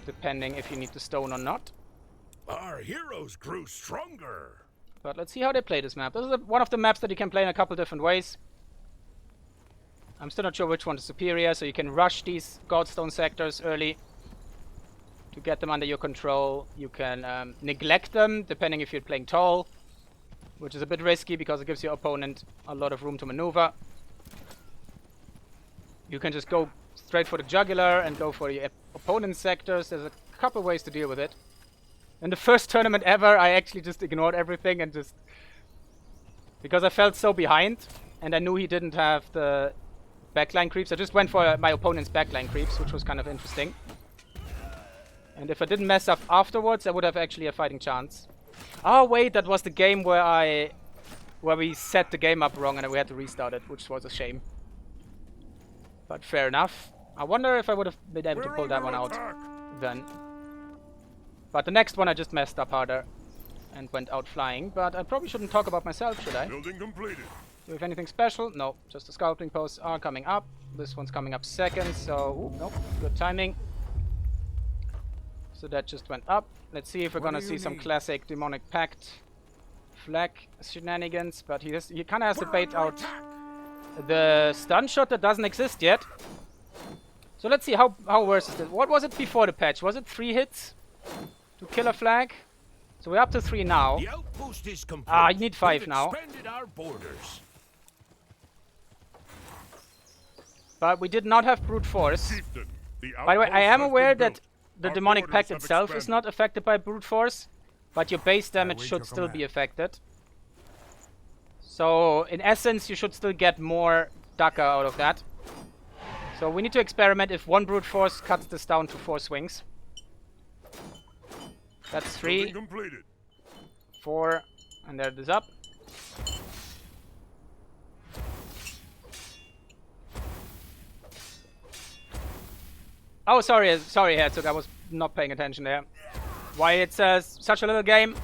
Depending if you need the stone or not. Our heroes grew stronger. But let's see how they play this map. This is one of the maps that you can play in a couple different ways. I'm still not sure which one is superior, so you can rush these Godstone sectors early to get them under your control. You can neglect them, depending if you're playing tall, which is a bit risky because it gives your opponent a lot of room to maneuver. You can just go straight for the jugular and go for your opponent's sectors. There's a couple ways to deal with it. In the first tournament ever, I actually just ignored everything and just... because I felt so behind, and I knew he didn't have the backline creeps. I just went for my opponent's backline creeps, which was kind of interesting. And if I didn't mess up afterwards, I would have actually a fighting chance. Oh wait, that was the game where we set the game up wrong and we had to restart it, which was a shame. But fair enough. I wonder if I would have been able to pull that one out then. But the next one I just messed up harder and went out flying. But I probably shouldn't talk about myself, should I? Building completed. Do we have anything special? No, just the sculpting posts are coming up. This one's coming up second, so... ooh, nope, good timing. So that just went up. Let's see if we're gonna see some classic Demonic Pact flag shenanigans. But he kind of has to bait out the stun shot that doesn't exist yet. So let's see how worse is this. What was it before the patch? Was it 3 hits to kill a flag? So we're up to 3 now. The outpost is complete. Ah, you need 5 now. We've expanded our borders. But we did not have brute force. Chieftain, By the way, I am aware that the Our Demonic borders Pact have itself is expanded. not affected by brute force, but your base damage wait should your still be command. affected. So, in essence, you should still get more Daka out of that. So we need to experiment if 1 brute force cuts this down to 4 swings. That's 3, Building completed. 4, and there it is up. Oh, sorry, Herzog, I was not paying attention there. Why it's such a little game.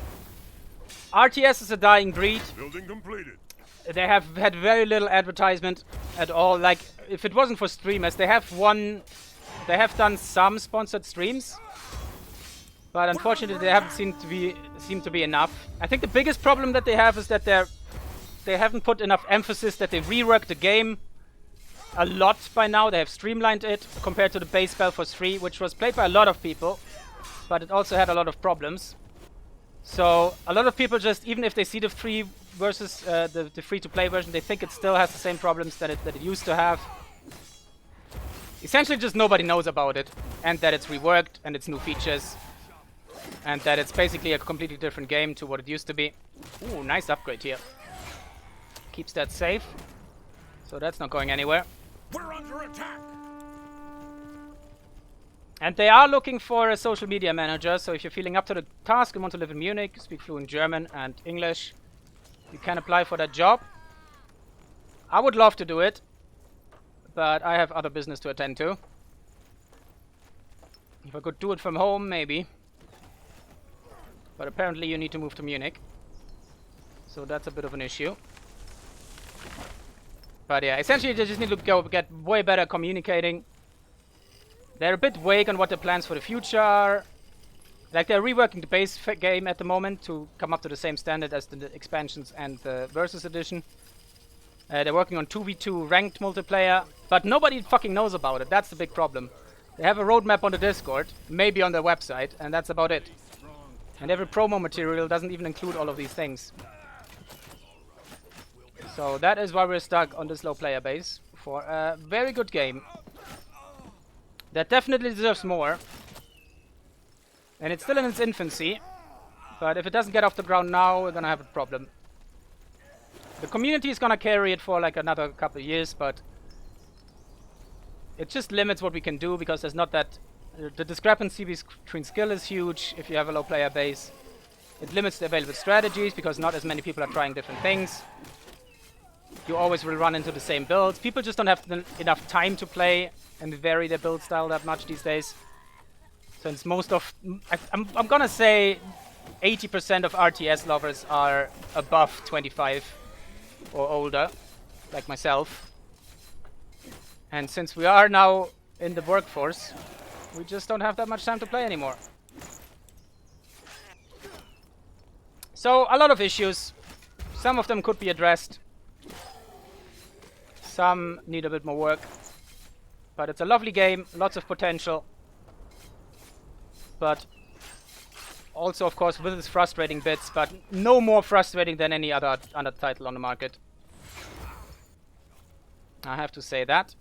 RTS is a dying breed. Building completed. They have had very little advertisement at all. Like, if it wasn't for streamers, they have done some sponsored streams, but unfortunately they haven't seemed to be enough. I think the biggest problem that they have is that they haven't put enough emphasis that they reworked the game a lot by now. They have streamlined it compared to the base Balfour's 3, which was played by a lot of people, but it also had a lot of problems. So a lot of people just, even if they see the free versus the free-to-play version, they think it still has the same problems that it used to have. Essentially just nobody knows about it, and that it's reworked, and it's new features, and that it's basically a completely different game to what it used to be. Ooh, nice upgrade here. Keeps that safe. So that's not going anywhere. We're under attack. And they are looking for a social media manager, so if you're feeling up to the task and want to live in Munich, speak fluent German and English, you can apply for that job. I would love to do it, but I have other business to attend to. If I could do it from home, maybe. But apparently you need to move to Munich. So that's a bit of an issue. But yeah, essentially they just need to get way better communicating. They're a bit vague on what their plans for the future are. Like, they're reworking the base game at the moment to come up to the same standard as the expansions and the Versus Edition. They're working on 2v2 ranked multiplayer, but nobody fucking knows about it. That's the big problem. They have a roadmap on the Discord, maybe on their website, and that's about it. And every promo material doesn't even include all of these things. So that is why we're stuck on this low player base for a very good game that definitely deserves more. And it's still in its infancy. But if it doesn't get off the ground now, we're gonna have a problem. The community is gonna carry it for like another couple of years, but it just limits what we can do because there's not that... the discrepancy between skill is huge if you have a low player base. It limits the available strategies because not as many people are trying different things. You always will run into the same builds. People just don't have enough time to play and vary their build style that much these days. Since most of... I'm gonna say 80% of RTS lovers are above 25 or older, like myself. And since we are now in the workforce, we just don't have that much time to play anymore. So, a lot of issues. Some of them could be addressed. Some need a bit more work. But it's a lovely game, lots of potential. But also, of course, with its frustrating bits, but no more frustrating than any other title on the market. I have to say that.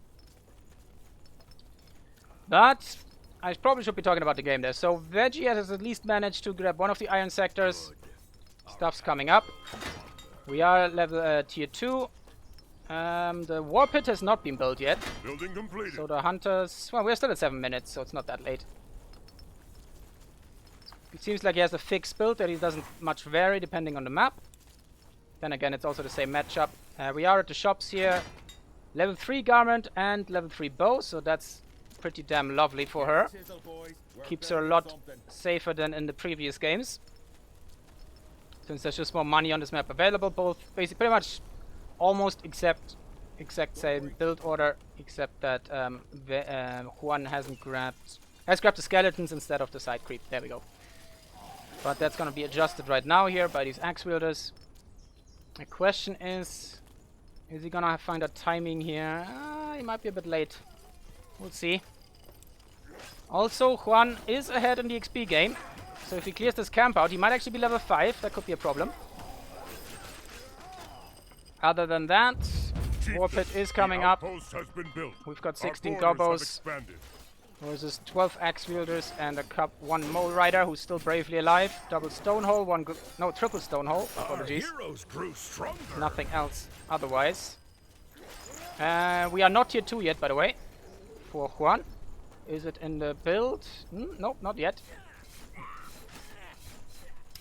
But I probably should be talking about the game there. So Vegie has at least managed to grab one of the iron sectors. Stuff's coming up. We are level tier 2. The war pit has not been built yet. Building completed. So the hunters... well, we're still at 7 minutes, so it's not that late. It seems like he has a fixed build that he doesn't much vary depending on the map. Then again, it's also the same matchup. We are at the shops here. Level 3 garment and level 3 bow, so that's pretty damn lovely for her. Keeps her a lot safer than in the previous games. Since there's just more money on this map available, both basically pretty much almost exact same build order, except that Juan has grabbed the skeletons instead of the side creep. There we go. But that's gonna be adjusted right now here by these axe wielders. The question is he gonna find a timing here? He might be a bit late. We'll see. Also, Juan is ahead in the XP game. So if he clears this camp out, he might actually be level 5. That could be a problem. Other than that, war pit is coming up. We've got 16 gobos versus 12 axe wielders and one mole rider who's still bravely alive. Double stone hole, triple stone hole. Apologies. Nothing else otherwise. We are not tier 2 yet, by the way, for Juan. Is it in the build? Nope, not yet.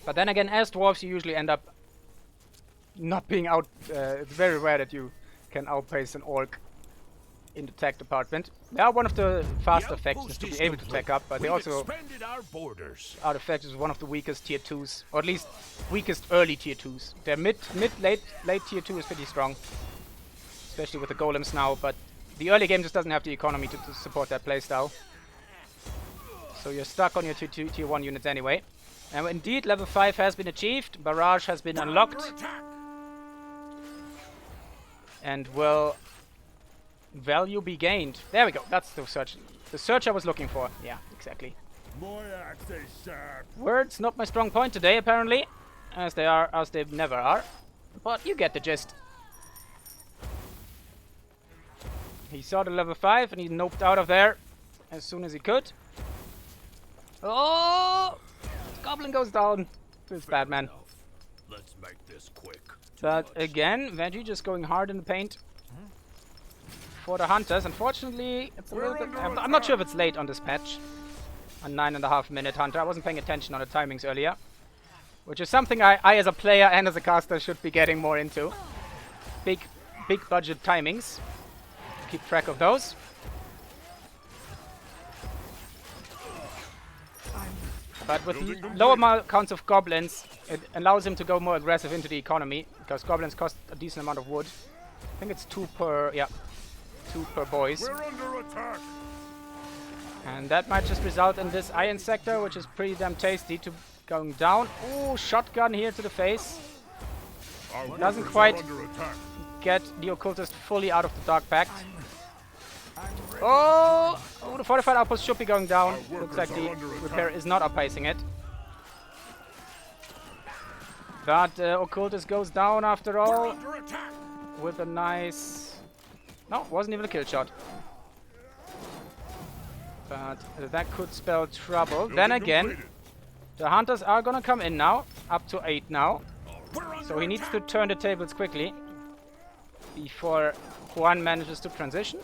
But then again, as dwarves, you usually end up not being out. It's very rare that you can outpace an orc in the tech department. They are one of the faster factions to be able to tech up, but they also are the factions one of the weakest tier 2s, or at least weakest early tier 2s. Their late tier 2 is pretty strong, especially with the golems now, but the early game just doesn't have the economy to support that playstyle. So you're stuck on your tier 1 units anyway. And indeed, level 5 has been achieved. Barrage has been unlocked. And will value be gained. There we go. That's the search. The search I was looking for. Yeah, exactly. Words not my strong point today, apparently. As they never are. But you get the gist. He saw the level 5 and he noped out of there as soon as he could. Oh! Goblin goes down. Feels bad, man. Let's make this quick. But again, Vegie just going hard in the paint for the hunters. Unfortunately, it's a little bit... I'm not sure if it's late on this patch. A 9.5 minute hunter. I wasn't paying attention on the timings earlier. Which is something I as a player and as a caster should be getting more into. Big budget timings. Keep track of those. But with lower counts of goblins, it allows him to go more aggressive into the economy, because goblins cost a decent amount of wood. I think it's 2 per, yeah, 2 per boys. We're under attack. And that might just result in this iron sector, which is pretty damn tasty, to going down. Ooh, shotgun here to the face. Doesn't quite get the Occultist fully out of the Dark Pact. Oh, the fortified outpost should be going down. Looks like the repair is not outpacing it. But Occultist goes down after all. With a nice... no, wasn't even a kill shot. But that could spell trouble. Then again, The hunters are gonna come in now. Up to 8 now. So he needs to turn the tables quickly before Juan manages to transition.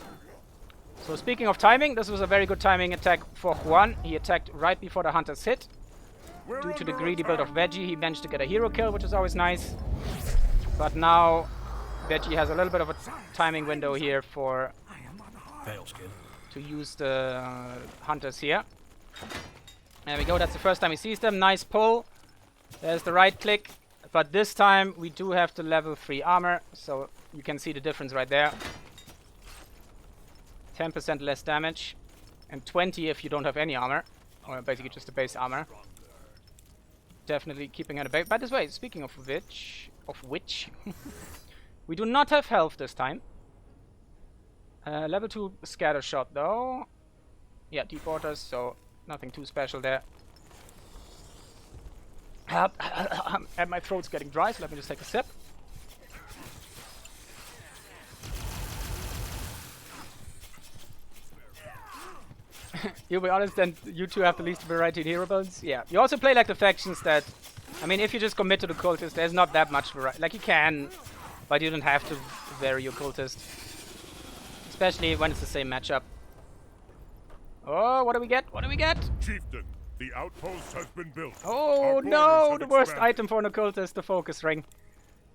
So speaking of timing, this was a very good timing attack for Juan. He attacked right before the hunters hit. Due to the greedy build of Vegie, he managed to get a hero kill, which is always nice. But now Vegie has a little bit of a timing window here for to use the hunters here. There we go, that's the first time he sees them. Nice pull. There's the right click. But this time we do have the level 3 armor, so you can see the difference right there. 10% less damage, and 20 if you don't have any armor, or basically just the base armor. Definitely keeping it a bit. By this way, speaking of which, we do not have health this time. Level 2 scatter shot though. Yeah, deep waters, so nothing too special there. And my throat's getting dry, so let me just take a sip. You'll be honest, and you two have the least variety in hero builds. Yeah. You also play like the factions that... I mean, if you just commit to the Occultist, there's not that much variety. Like, you can, but you don't have to vary your Occultist. Especially when it's the same matchup. Oh, what do we get? What do we get? Chieftain, the outpost has been built. Oh no! The worst item for an Occultist, the focus ring.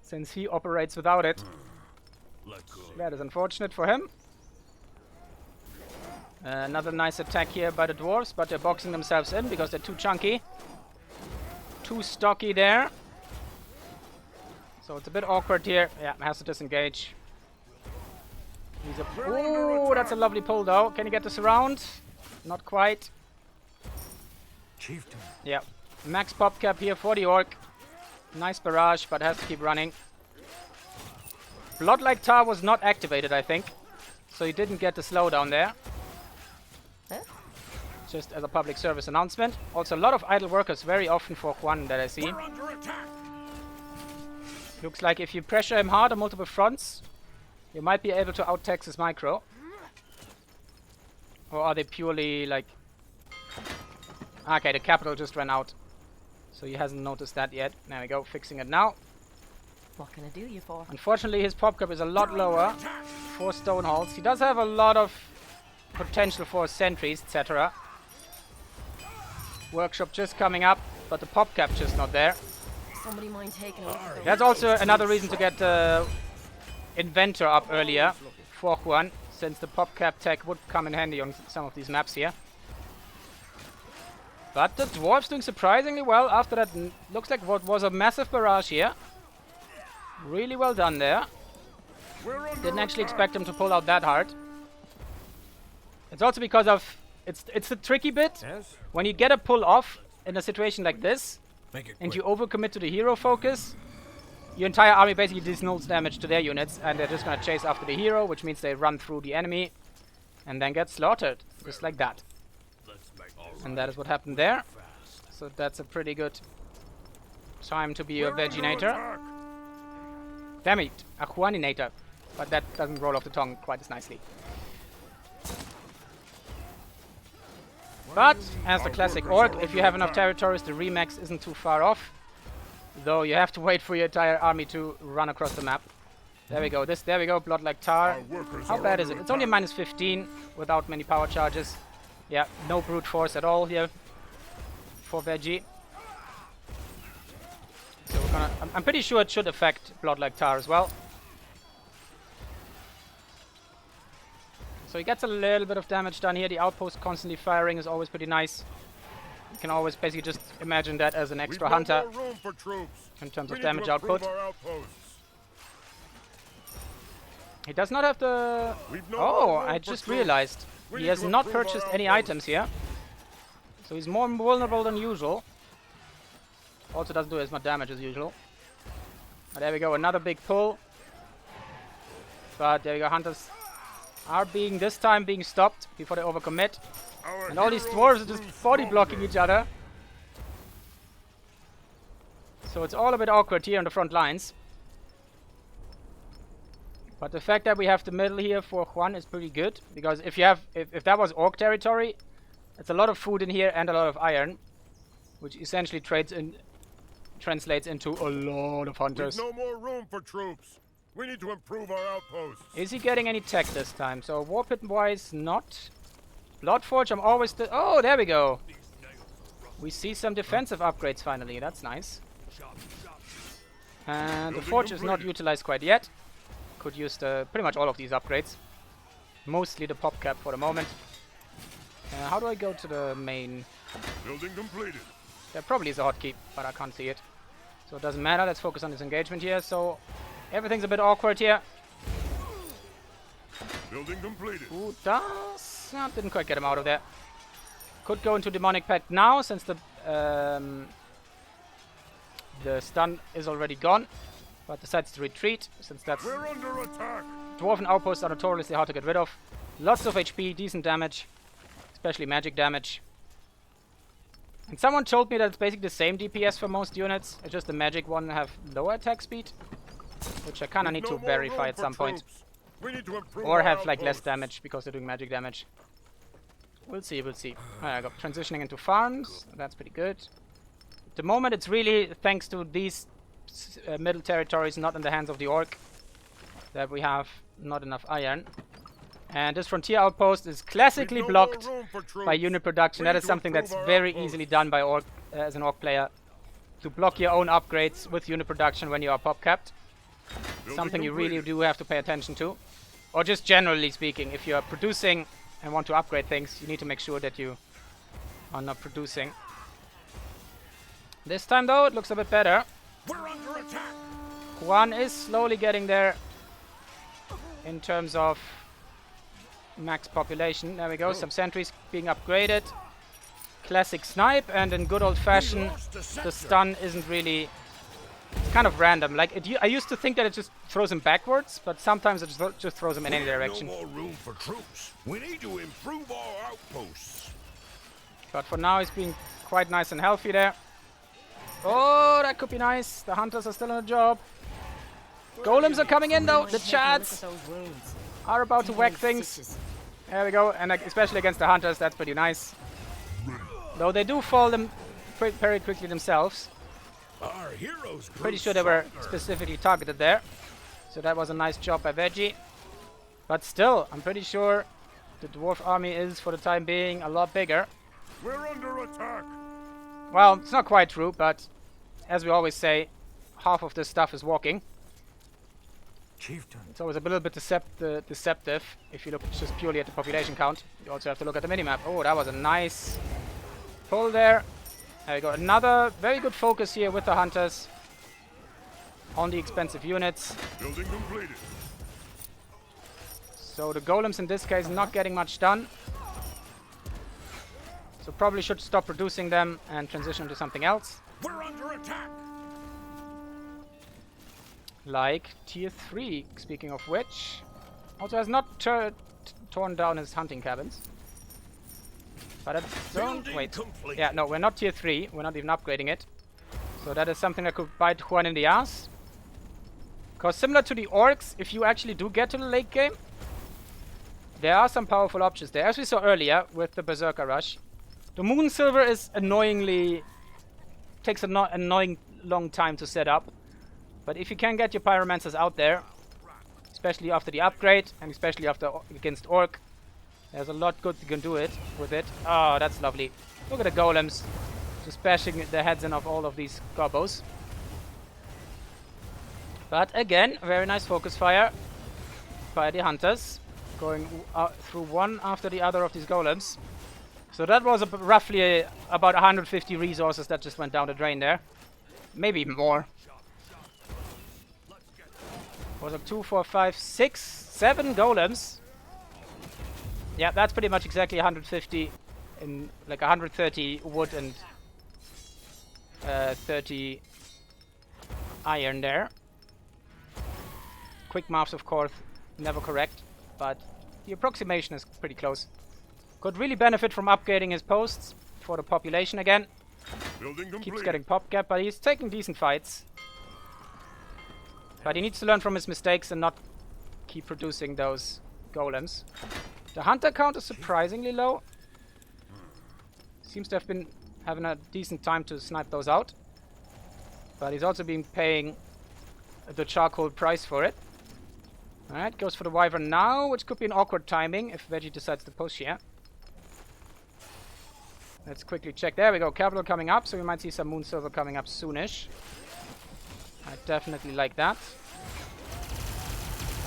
Since he operates without it. That is unfortunate for him. Another nice attack here by the dwarves, but they're boxing themselves in because they're too chunky. Too stocky there. So it's a bit awkward here. Yeah, has to disengage. Ooh, that's a lovely pull though. Can he get this around? Not quite. Chieftain. Yeah. Max pop cap here for the orc. Nice barrage, but has to keep running. Blood-like tar was not activated, I think. So he didn't get the slowdown there. Just as a public service announcement. Also, a lot of idle workers very often for Juan that I see. Looks like if you pressure him hard on multiple fronts, you might be able to out-tax his micro. Or are they purely like... Okay, the capital just ran out. So he hasn't noticed that yet. There we go, fixing it now. What can I do you for? Unfortunately, his pop cap is a lot lower. 4 stone halls. He does have a lot of potential for sentries, etc. Workshop just coming up, but the pop cap just not there. Somebody mind taking over the That's also another reason to get Inventor up earlier for Juan, since the pop cap tech would come in handy on some of these maps here. But the dwarf's doing surprisingly well after that. Looks like what was a massive barrage here. Really well done there. Didn't actually expect him to pull out that hard. It's also because of... It's a tricky bit. Yes? When you get a pull off in a situation like this, and you overcommit to the hero focus, your entire army basically deals null damage to their units, and they're just gonna chase after the hero, which means they run through the enemy, and then get slaughtered. Just like that. And that is what happened there. So that's a pretty good time to be a Veginator. Damn it, a Juaninator. But that doesn't roll off the tongue quite as nicely. But, as the classic orc, if you have enough territories, the remax isn't too far off. Though you have to wait for your entire army to run across the map. There we go, there we go, blood like tar. How bad is it? It's only a minus 15 without many power charges. Yeah, no brute force at all here for Vegie. So we're gonna... I'm pretty sure it should affect blood like tar as well. So he gets a little bit of damage done here. The outpost constantly firing is always pretty nice. You can always basically just imagine that as an extra hunter in terms of damage output. He does not have the... Oh, I just realized. He has not purchased any items here. So he's more vulnerable than usual. Also doesn't do as much damage as usual. But there we go, another big pull. But there we go, hunters are this time being stopped before they overcommit. And all these dwarves are just body blocking each other. So it's all a bit awkward here on the front lines. But the fact that we have the middle here for Juan is pretty good. Because if that was orc territory, it's a lot of food in here and a lot of iron. which essentially translates into a lot of hunters. There's no more room for troops. We need to improve our outposts. Is he getting any tech this time? So war pit wise, not. Bloodforge, I'm always oh, there we go. We see some defensive upgrades finally. That's nice. And the forge is not utilized quite yet. Could use pretty much all of these upgrades. Mostly the pop cap for the moment. How do I go to the main? Building completed. There probably is a hotkey, but I can't see it. So it doesn't matter. Let's focus on this engagement here. So everything's a bit awkward here. Building completed. Ooh, didn't quite get him out of there. Could go into demonic pact now since the stun is already gone, but decides to retreat since that's. We're under attack. Dwarven outposts are notoriously hard to get rid of. Lots of HP, decent damage, especially magic damage. And someone told me that it's basically the same DPS for most units. It's just the magic one have lower attack speed, which I kind of need to verify at some point. We need to improve Or our have like less outposts. damage because they're doing magic damage. We'll see, we'll see. I got transitioning into farms. That's pretty good. At the moment it's really thanks to these middle territories not in the hands of the orc that we have not enough iron. And this frontier outpost is classically We've no more blocked room for troops. by unit production. We That need is to something that's improve our very outposts. easily done by orc as an orc player. To block your own upgrades with unit production when you are pop capped. Building Something you really completed. do have to pay attention to. Or just generally speaking, if you are producing and want to upgrade things, you need to make sure that you are not producing. This time though, it looks a bit better. We're under attack. Juan is slowly getting there in terms of max population. There we go, some sentries being upgraded. Classic snipe, and in good old fashion, lost a the sector. stun isn't really. It's kind of random. Like I used to think that it just throws him backwards, but sometimes it just throws him in any direction. No more room for troops. We need to improve our outposts. But for now, he's being quite nice and healthy there. Oh, that could be nice. The hunters are still on the job. Golems are coming in though. The chads are about to whack things. There we go. And like, especially against the hunters, that's pretty nice. Though they do fall them very quickly themselves. Our heroes. Pretty sure they were specifically targeted there. So that was a nice job by Vegie. But still, I'm pretty sure the dwarf army is, for the time being, a lot bigger. We're under attack. Well, it's not quite true, but as we always say, half of this stuff is walking. Chieftain. It's always a little bit deceptive if you look just purely at the population count. You also have to look at the minimap. Oh, that was a nice pull there. There we go. Another very good focus here with the hunters on the expensive units. Building completed. So the golems in this case not getting much done. So probably should stop producing them and transition to something else. We're under attack. Like tier 3, speaking of which. Also has not torn down his hunting cabins. But I don't... Building Wait. complete. Yeah, no, we're not tier 3. We're not even upgrading it. So that is something that could bite Juan in the ass. Because similar to the orcs, if you actually do get to the late game, there are some powerful options there. As we saw earlier with the Berserker Rush. The Moon Silver is annoyingly... takes an annoying long time to set up. But if you can get your Pyromancers out there, especially after the upgrade, and especially after against Orc, there's a lot good you can do it with it. Oh, that's lovely. Look at the golems. Just bashing the heads in of all of these gobos. But again, very nice focus fire by the hunters. Going through one after the other of these golems. So that was roughly about 150 resources that just went down the drain there. Maybe more. Was it 2, 4, 5, 6, 7 golems? Yeah, that's pretty much exactly 150 in like 130 wood and 30 iron there. Quick maths, of course, never correct, but the approximation is pretty close. Could really benefit from upgrading his posts for the population again. Building complete. Keeps getting pop cap, but he's taking decent fights. But he needs to learn from his mistakes and not keep producing those golems. The hunter count is surprisingly low. Seems to have been having a decent time to snipe those out. But he's also been paying the charcoal price for it. Alright, goes for the Wyvern now, which could be an awkward timing if Vegie decides to push here. Let's quickly check. There we go. Capital coming up, so we might see some Moon Silver coming up soonish. I definitely like that.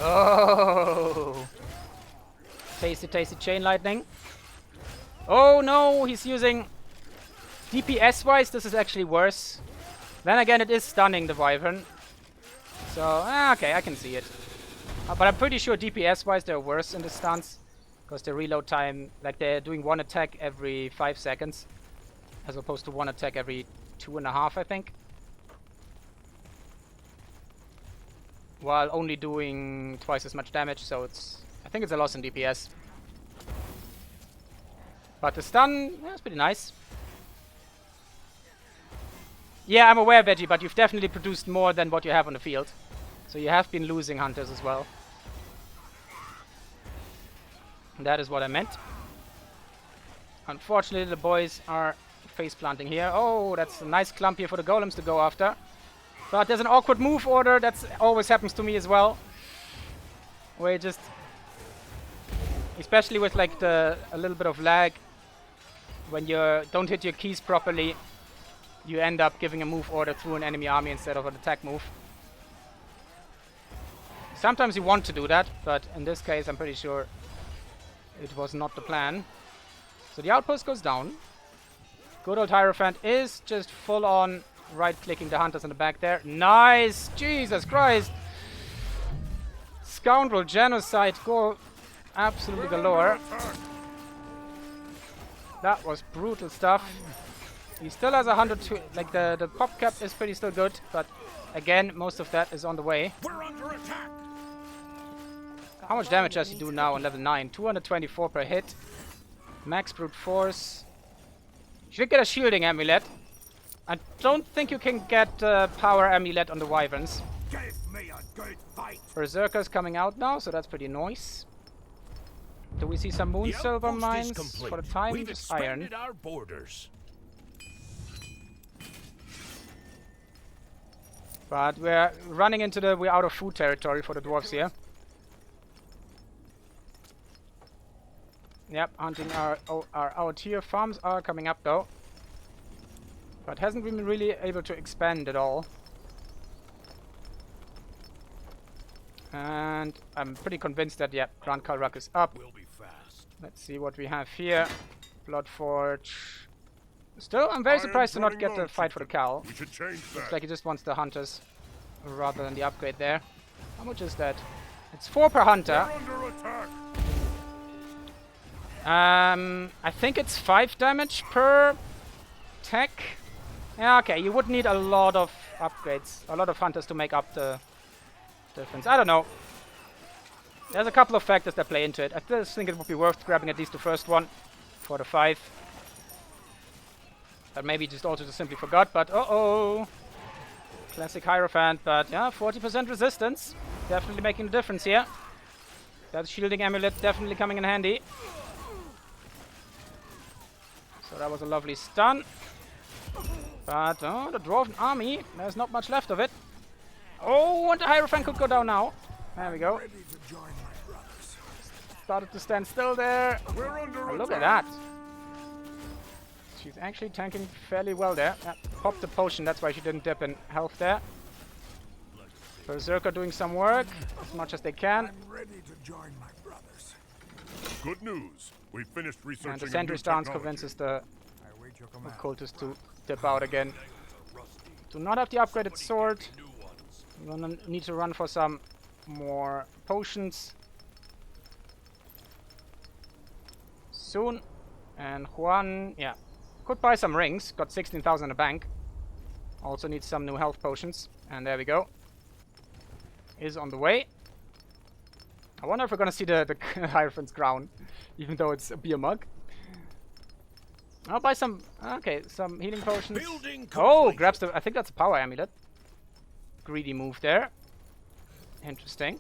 Oh! Tasty, tasty Chain Lightning. Oh no, he's using... DPS-wise, this is actually worse. Then again, it is stunning the Wyvern. So, okay, I can see it. But I'm pretty sure DPS-wise they're worse in this stance. Because the reload time, like they're doing one attack every 5 seconds. As opposed to one attack every 2.5, I think. While only doing twice as much damage, so it's... I think it's a loss in DPS. But the stun, yeah, it's pretty nice. Yeah, I'm aware, Vegie, but you've definitely produced more than what you have on the field. So you have been losing hunters as well. That is what I meant. Unfortunately, the boys are face planting here. Oh, that's a nice clump here for the golems to go after. But there's an awkward move order. That always happens to me as well. Where you just... Especially with like a little bit of lag. When you don't hit your keys properly, you end up giving a move order through an enemy army instead of an attack move. Sometimes you want to do that, but in this case I'm pretty sure it was not the plan. So the outpost goes down. Good old Hierophant is just full on right-clicking the hunters in the back there. Nice! Jesus Christ! Scoundrel genocide go absolutely galore. That was brutal stuff. He still has 102. Like the pop cap is pretty still good, but again, most of that is on the way. We're under attack. How much damage does he do now on level 9? 224 per hit. Max brute force. You should get a shielding amulet. I don't think you can get power amulet on the wyverns. Give me a good fight. Berserker's coming out now, so that's pretty nice. Do we see some moon The silver outpost is mines complete. for the time? We've Just iron. expanded our borders. But we're running into we're out of food territory for the dwarves here. Yep, hunting our tier farms are coming up though. But hasn't been really able to expand at all. And I'm pretty convinced that, yeah, Grand Kalrak is up. We'll be fast. Let's see what we have here. Bloodforge. Still, I'm very surprised to not get the fight for the cow. We should change that. Looks like he just wants the hunters rather than the upgrade there. How much is that? It's 4 per hunter. We're under attack. I think it's 5 damage per tech. Yeah, okay, you would need a lot of upgrades, a lot of hunters to make up the difference. I don't know. There's a couple of factors that play into it. I just think it would be worth grabbing at least the first one for the 5. But maybe just also just simply forgot, but uh-oh. Classic Hierophant, but yeah, 40% resistance. Definitely making a difference here. That shielding amulet definitely coming in handy. So that was a lovely stun. But the Dwarven army, there's not much left of it. Oh, and the Hierophant could go down now. There we go. Ready to join my brothers. Started to stand still there. We're under Oh, look attack. at that. She's actually tanking fairly well there. Yeah, popped the potion, that's why she didn't dip in health there. Berserker doing some work, as much as they can. I'm ready to join my brothers. Good news. We finished researching. And the a sentry new stance technology. convinces the I wait your command. Occultist to dip out again. Do not have the upgraded sword. We're gonna need to run for some more potions soon. And Juan, yeah, could buy some rings. Got 16,000 in the bank. Also needs some new health potions. And there we go. Is on the way. I wonder if we're gonna see the Hierophant's crown, even though it's a beer mug. I'll buy some. Okay, some healing potions. Building Oh, complete. grabs the. I think that's a power amulet. Greedy move there. Interesting.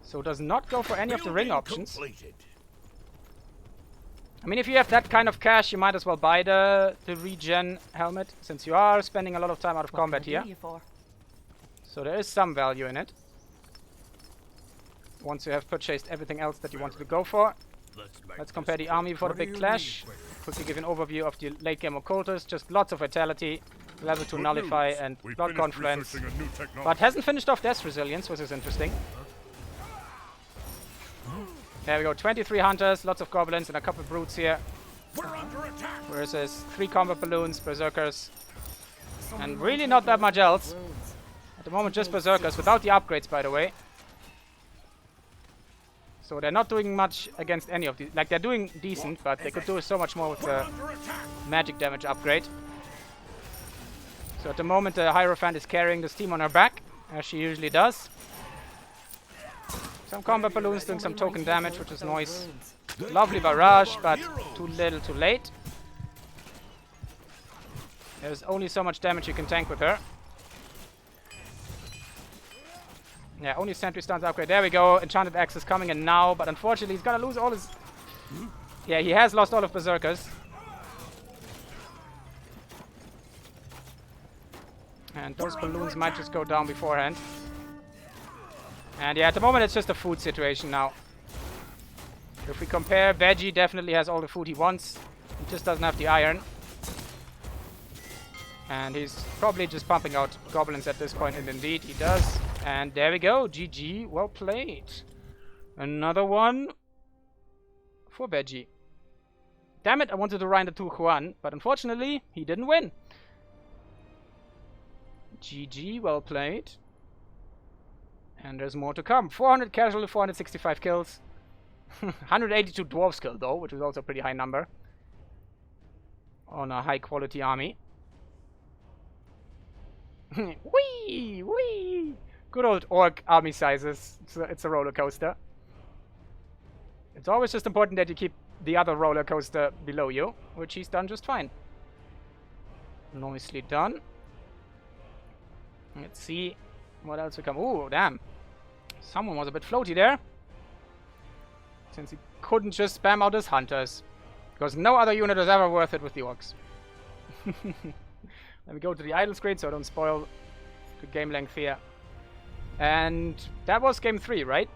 So does not go for any of the ring Building options. completed. I mean, if you have that kind of cash, you might as well buy the regen helmet, since you are spending a lot of time out of combat here. So there is some value in it. Once you have purchased everything else that you wanted to go for. Let's compare the army before the big clash. Quickly give an overview of the late game Occultist. Just lots of vitality, level 2 nullify and blood confluence. But hasn't finished off death resilience, which is interesting. There we go, 23 hunters, lots of goblins and a couple of brutes here. Versus 3 combat balloons, berserkers. And really not that much else. At the moment just berserkers, without the upgrades by the way. So they're not doing much against any of these. Like, they're doing decent, but they could do so much more with the magic damage upgrade. So at the moment the Hierophant is carrying this team on her back, as she usually does. Some combat balloons doing some token damage, which is nice. Lovely barrage, but too little too late. There's only so much damage you can tank with her. Yeah, only sentry stuns upgrade. There we go. Enchanted Axe is coming in now, but unfortunately he's gonna lose all his... Yeah, he has lost all of Berserkers. And those balloons might just go down beforehand. And yeah, at the moment it's just a food situation now. If we compare, Vegie definitely has all the food he wants. He just doesn't have the iron. And he's probably just pumping out goblins at this point, and indeed he does. And there we go, GG, well played. Another one for Vegie. Damn it, I wanted to rind it to Juan, but unfortunately, he didn't win. GG, well played. And there's more to come. 400 casual, 465 kills. 182 dwarves killed though, which is also a pretty high number. On a high quality army. Whee! Whee! Good old orc army sizes. It's a roller coaster. It's always just important that you keep the other roller coaster below you, which he's done just fine. Nicely done. Let's see what else we come. Ooh, damn. Someone was a bit floaty there. Since he couldn't just spam out his hunters. Because no other unit is ever worth it with the orcs. Let me go to the idle screen so I don't spoil the game length here. And that was game 3, right?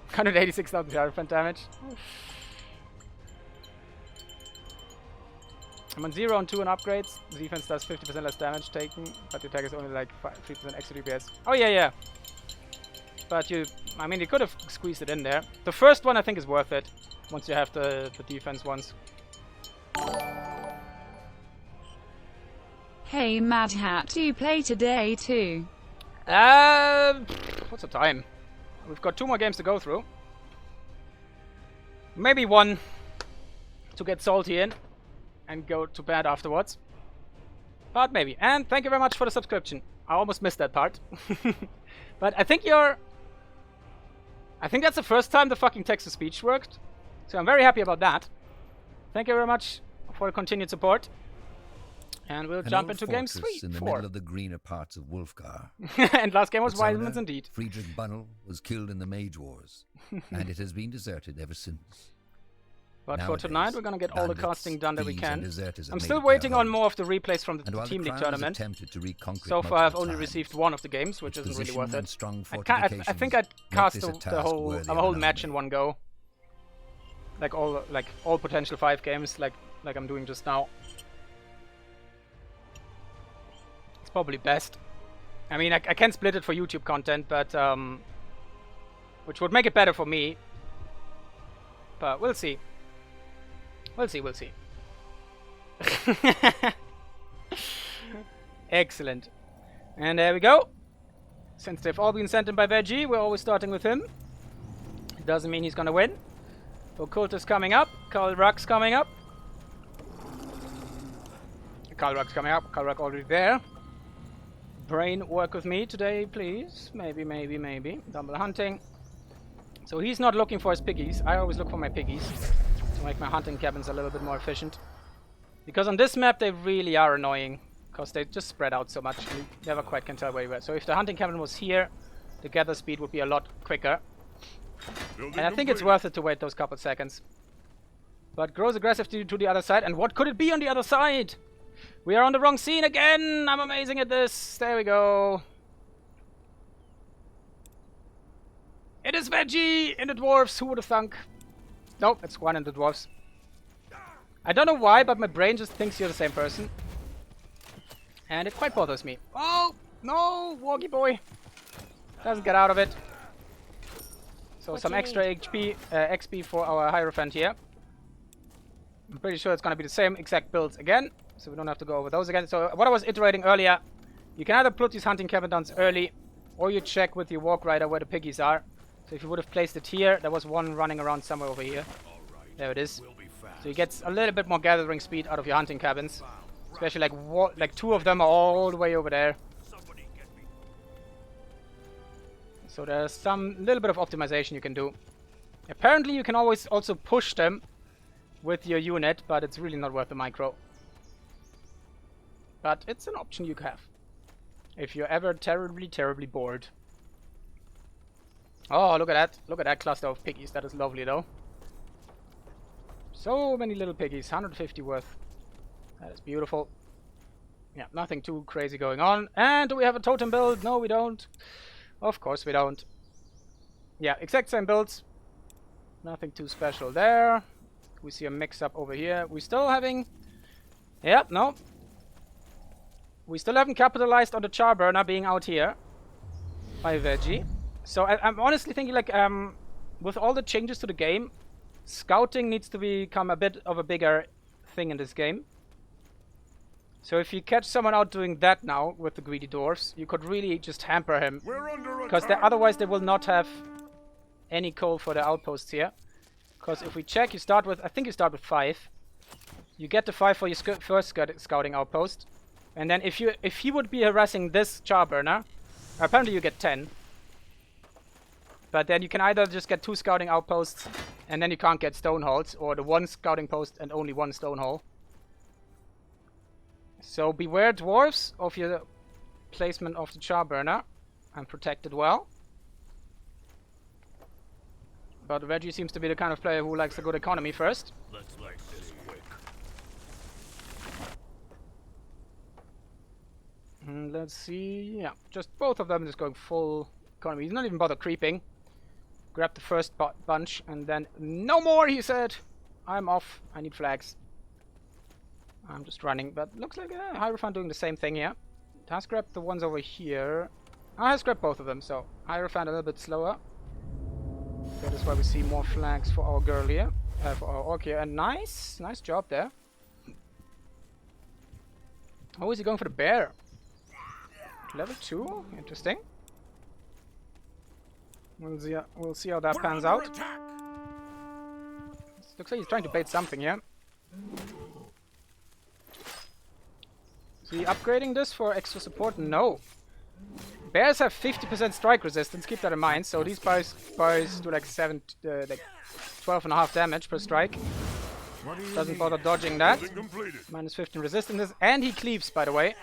186,000 Hierophant damage. I'm on 0 and 2 on upgrades. The defense does 50% less damage taken, but the attack is only like 3% extra DPS. Oh yeah, yeah. But I mean, you could have squeezed it in there. The first one I think is worth it, once you have the defense ones. Hey Mad Hat, do you play today too? What's the time? We've got 2 more games to go through. Maybe one to get salty in and go to bed afterwards. But maybe. And thank you very much for the subscription. I almost missed that part. But I think that's the first time the fucking text-to-speech worked. So I'm very happy about that. Thank you very much for the continued support. And we'll jump into game 3. In the middle of the greener parts of Wolfgar. And last game was Wildlands indeed. Friedrich Bunnell was killed in the Mage Wars, and it has been deserted ever since. But Nowadays, for tonight, we're gonna get all the bandits, casting done that we thieves, can. and deserters have I'm made still it waiting their on home. more of the replays from the And while Team the League Crown has tournament. attempted to reconquer So it far, I've multiple only times, received one of the games, which its isn't really position worth and it. strong I think I'd fortifications cast make this a the task whole worthy a of whole an match in army. one go. Like all potential 5 games, like I'm doing just now. It's probably best. I mean, I can split it for YouTube content, but which would make it better for me. But we'll see. We'll see. Excellent. And there we go. Since they've all been sent in by Vegie, we're always starting with him. It doesn't mean he's gonna win. Occultist coming up. Kalrak's coming up. Kalrak's coming up. Kalrak already there. Brain, work with me today, please. Maybe. Double hunting. So he's not looking for his piggies. I always look for my piggies to make my hunting cabins a little bit more efficient. Because on this map they really are annoying. Because they just spread out so much. You never quite can tell where you are. So if the hunting cabin was here, the gather speed would be a lot quicker. And I think it's worth it to wait those couple seconds. but grows aggressive to the other side. And what could it be on the other side? We are on the wrong scene again. I'm amazing at this. There we go. It is Vegie in the Dwarfs. Who would have thunk? Nope, it's Juan in the Dwarfs. I don't know why, but my brain just thinks you're the same person. And it quite bothers me. Oh, no, Woggy boy. Doesn't get out of it. So some extra XP for our Hierophant here. I'm pretty sure it's going to be the same exact builds again. So we don't have to go over those again. So what I was iterating earlier, you can either put these hunting cabins early, or you check with your walk rider where the piggies are. So if you would have placed it here, there was one running around somewhere over here. There it is. So you get a little bit more gathering speed out of your hunting cabins. Especially like two of them are all the way over there. So there's some little bit of optimization you can do. Apparently you can always also push them with your unit, but it's really not worth the micro. But it's an option you have. If you're ever terribly, terribly bored. Oh, look at that. Look at that cluster of piggies. That is lovely though. So many little piggies. 150 worth. That is beautiful. Yeah, nothing too crazy going on. And do we have a totem build? No, we don't. Of course we don't. Yeah, exact same builds. Nothing too special there. We see a mix-up over here. We still having... Yeah, no. We still haven't capitalized on the Charburner being out here by Vegie. So I'm honestly thinking like, with all the changes to the game, scouting needs to become a bit of a bigger thing in this game. So if you catch someone out doing that now with the greedy dwarfs, you could really just hamper him. Because otherwise they will not have any coal for the outposts here. Because if we check, you start with, I think you start with 5. You get the 5 for your first scouting outpost. And then if he would be harassing this Charburner, apparently you get 10. But then you can either just get 2 scouting outposts and then you can't get stone holes, or the 1 scouting post and only 1 stone hole. So beware dwarves of your placement of the Charburner and protect it well. But Vegie seems to be the kind of player who likes a good economy first. Let's light this quick. And let's see, yeah, just both of them just going full economy. He's not even bother creeping. Grab the first bunch and then no more, he said. I'm off. I need flags. I'm just running, but looks like Hierophant doing the same thing here. It has grabbed the ones over here. Oh, has grabbed both of them, so Hierophant a little bit slower. That is why we see more flags for our girl here, for our orc here. And nice job there. Oh, is he going for the bear? Level 2, interesting. We'll see how that pans out. Looks like he's trying to bait something here. Is he upgrading this for extra support? No. Bears have 50% strike resistance, keep that in mind. So these bars do like 12.5 damage per strike. Doesn't bother dodging that. Minus 15 resistance. And he cleaves, by the way.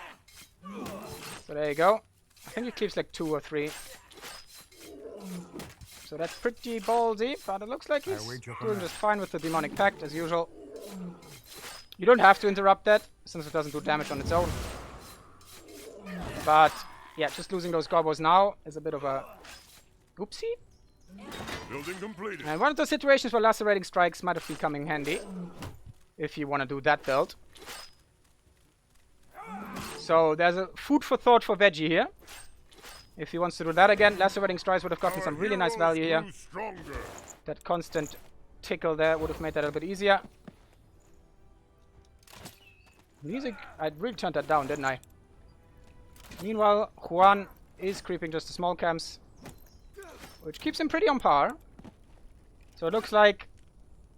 So there you go. I think he cleaves like 2 or 3. So that's pretty ballsy, but it looks like he's doing just fine with the Demonic Pact, as usual. You don't have to interrupt that, since it doesn't do damage on its own. But, yeah, just losing those gobos now is a bit of a... oopsie. Building completed. And one of those situations where lacerating strikes might have been coming handy, if you want to do that build. So there's a food for thought for Vegie here. If he wants to do that again, lacerating strikes would have gotten some really nice value here. That constant tickle there would have made that a little bit easier. Music, I really turned that down, didn't I? Meanwhile, Juan is creeping just the small camps, which keeps him pretty on par. So it looks like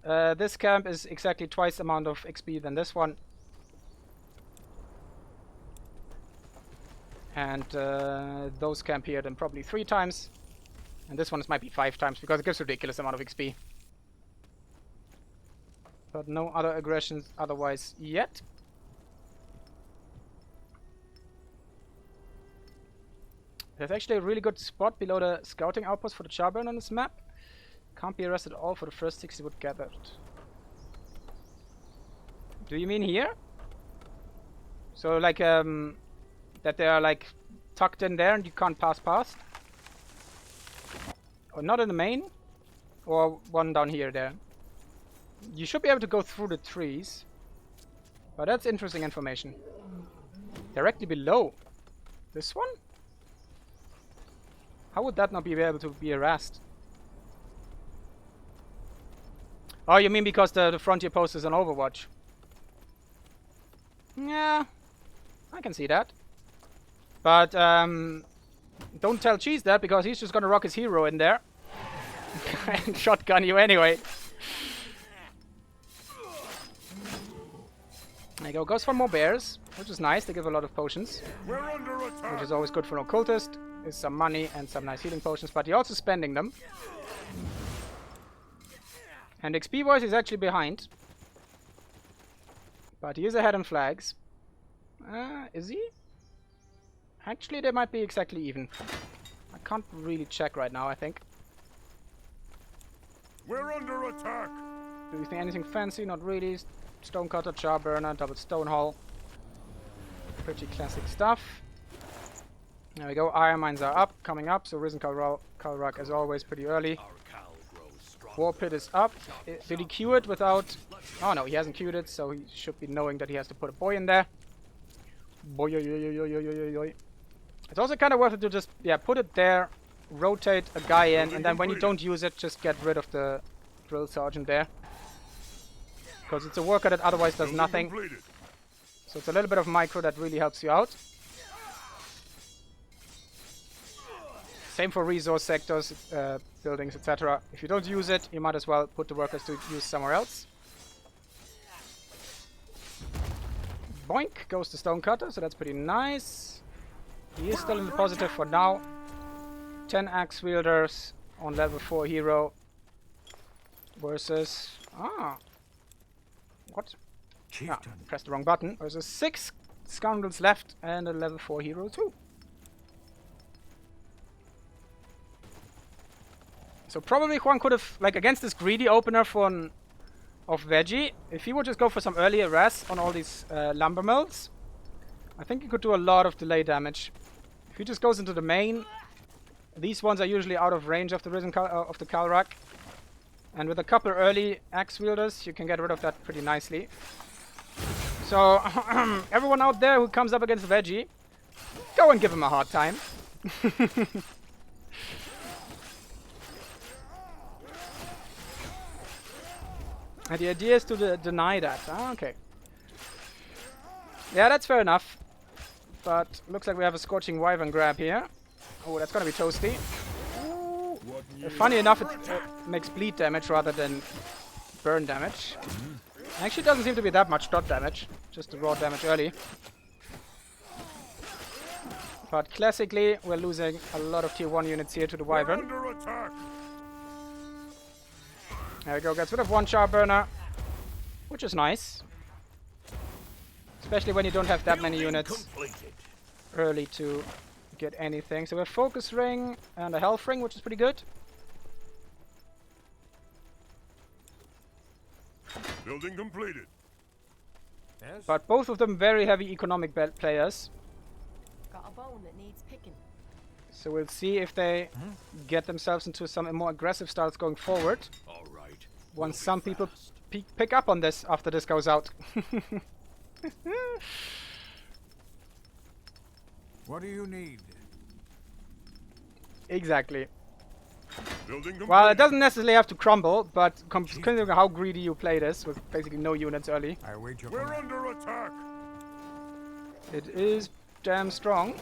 this camp is exactly twice the amount of XP than this one. And those camp here then probably 3 times. And this one might be 5 times because it gives a ridiculous amount of XP. But no other aggressions otherwise yet. There's actually a really good spot below the scouting outpost for the Charburn on this map. Can't be arrested at all for the first 60 wood gathered. Do you mean here? So like that they are like tucked in there and you can't pass past? Or not in the main? Or one down here there? You should be able to go through the trees. But that's interesting information. Directly below. This one? How would that not be able to be harassed? Oh, you mean because the frontier post is on Overwatch? Yeah, I can see that. But don't tell Cheese that, because he's just gonna rock his hero in there and shotgun you anyway. There you go. Goes for more bears, which is nice. They give a lot of potions, We're under attack. which is always good for an occultist. Is some money and some nice healing potions, but you're also spending them. And XP voice is actually behind, but he is ahead on flags. Is he? Actually, they might be exactly even. I can't really check right now, I think. We're under attack. Do you think anything fancy? Not really. Stonecutter, Charburner, double stone hull. Pretty classic stuff. There we go. Iron mines are up, coming up. So Risen Kalrak as always pretty early. War Pit is up. Did he queue it without... Oh no, he hasn't queued it, so he should be knowing that he has to put a boy in there. Boy. It's also kind of worth it to just, yeah, put it there, rotate a guy in, and then when you don't use it, just get rid of the drill sergeant there. Because it's a worker that otherwise does nothing. So it's a little bit of micro that really helps you out. Same for resource sectors, buildings, etc. If you don't use it, you might as well put the workers to use somewhere else. Boink goes the stonecutter, so that's pretty nice. He is still in the positive for now. 10 axe wielders on level 4 hero versus what? Chieftain. Pressed the wrong button. Versus 6 scoundrels left and a level 4 hero too. So probably Juan could have, like, against this greedy opener of Vegie, if he would just go for some early arrest on all these lumber mills, I think he could do a lot of delay damage. If he just goes into the main, these ones are usually out of range of the of the Kalrak, and with a couple early axe wielders, you can get rid of that pretty nicely. So everyone out there who comes up against Vegie, go and give him a hard time. And the idea is to deny that. Okay. Yeah, that's fair enough. But looks like we have a scorching wyvern grab here. Oh, that's gonna be toasty. Funny enough, it makes bleed damage rather than burn damage. Actually, doesn't seem to be that much dot damage. Just the raw damage early. But classically, we're losing a lot of tier 1 units here to the wyvern. Under attack. There we go, gets rid of one Charburner, which is nice. Especially when you don't have that many units early to get anything. So we have Focus Ring and a Health Ring, which is pretty good. Building completed. Yes? But both of them very heavy economic players. Got a bone that needs picking. So we'll see if they get themselves into some more aggressive starts going forward. All right. Once some people pick up on this after this goes out. What do you need? Exactly. Building completed. Well, it doesn't necessarily have to crumble, but considering how greedy you play this, with basically no units early, I await your We're command. under attack. it is damn strong.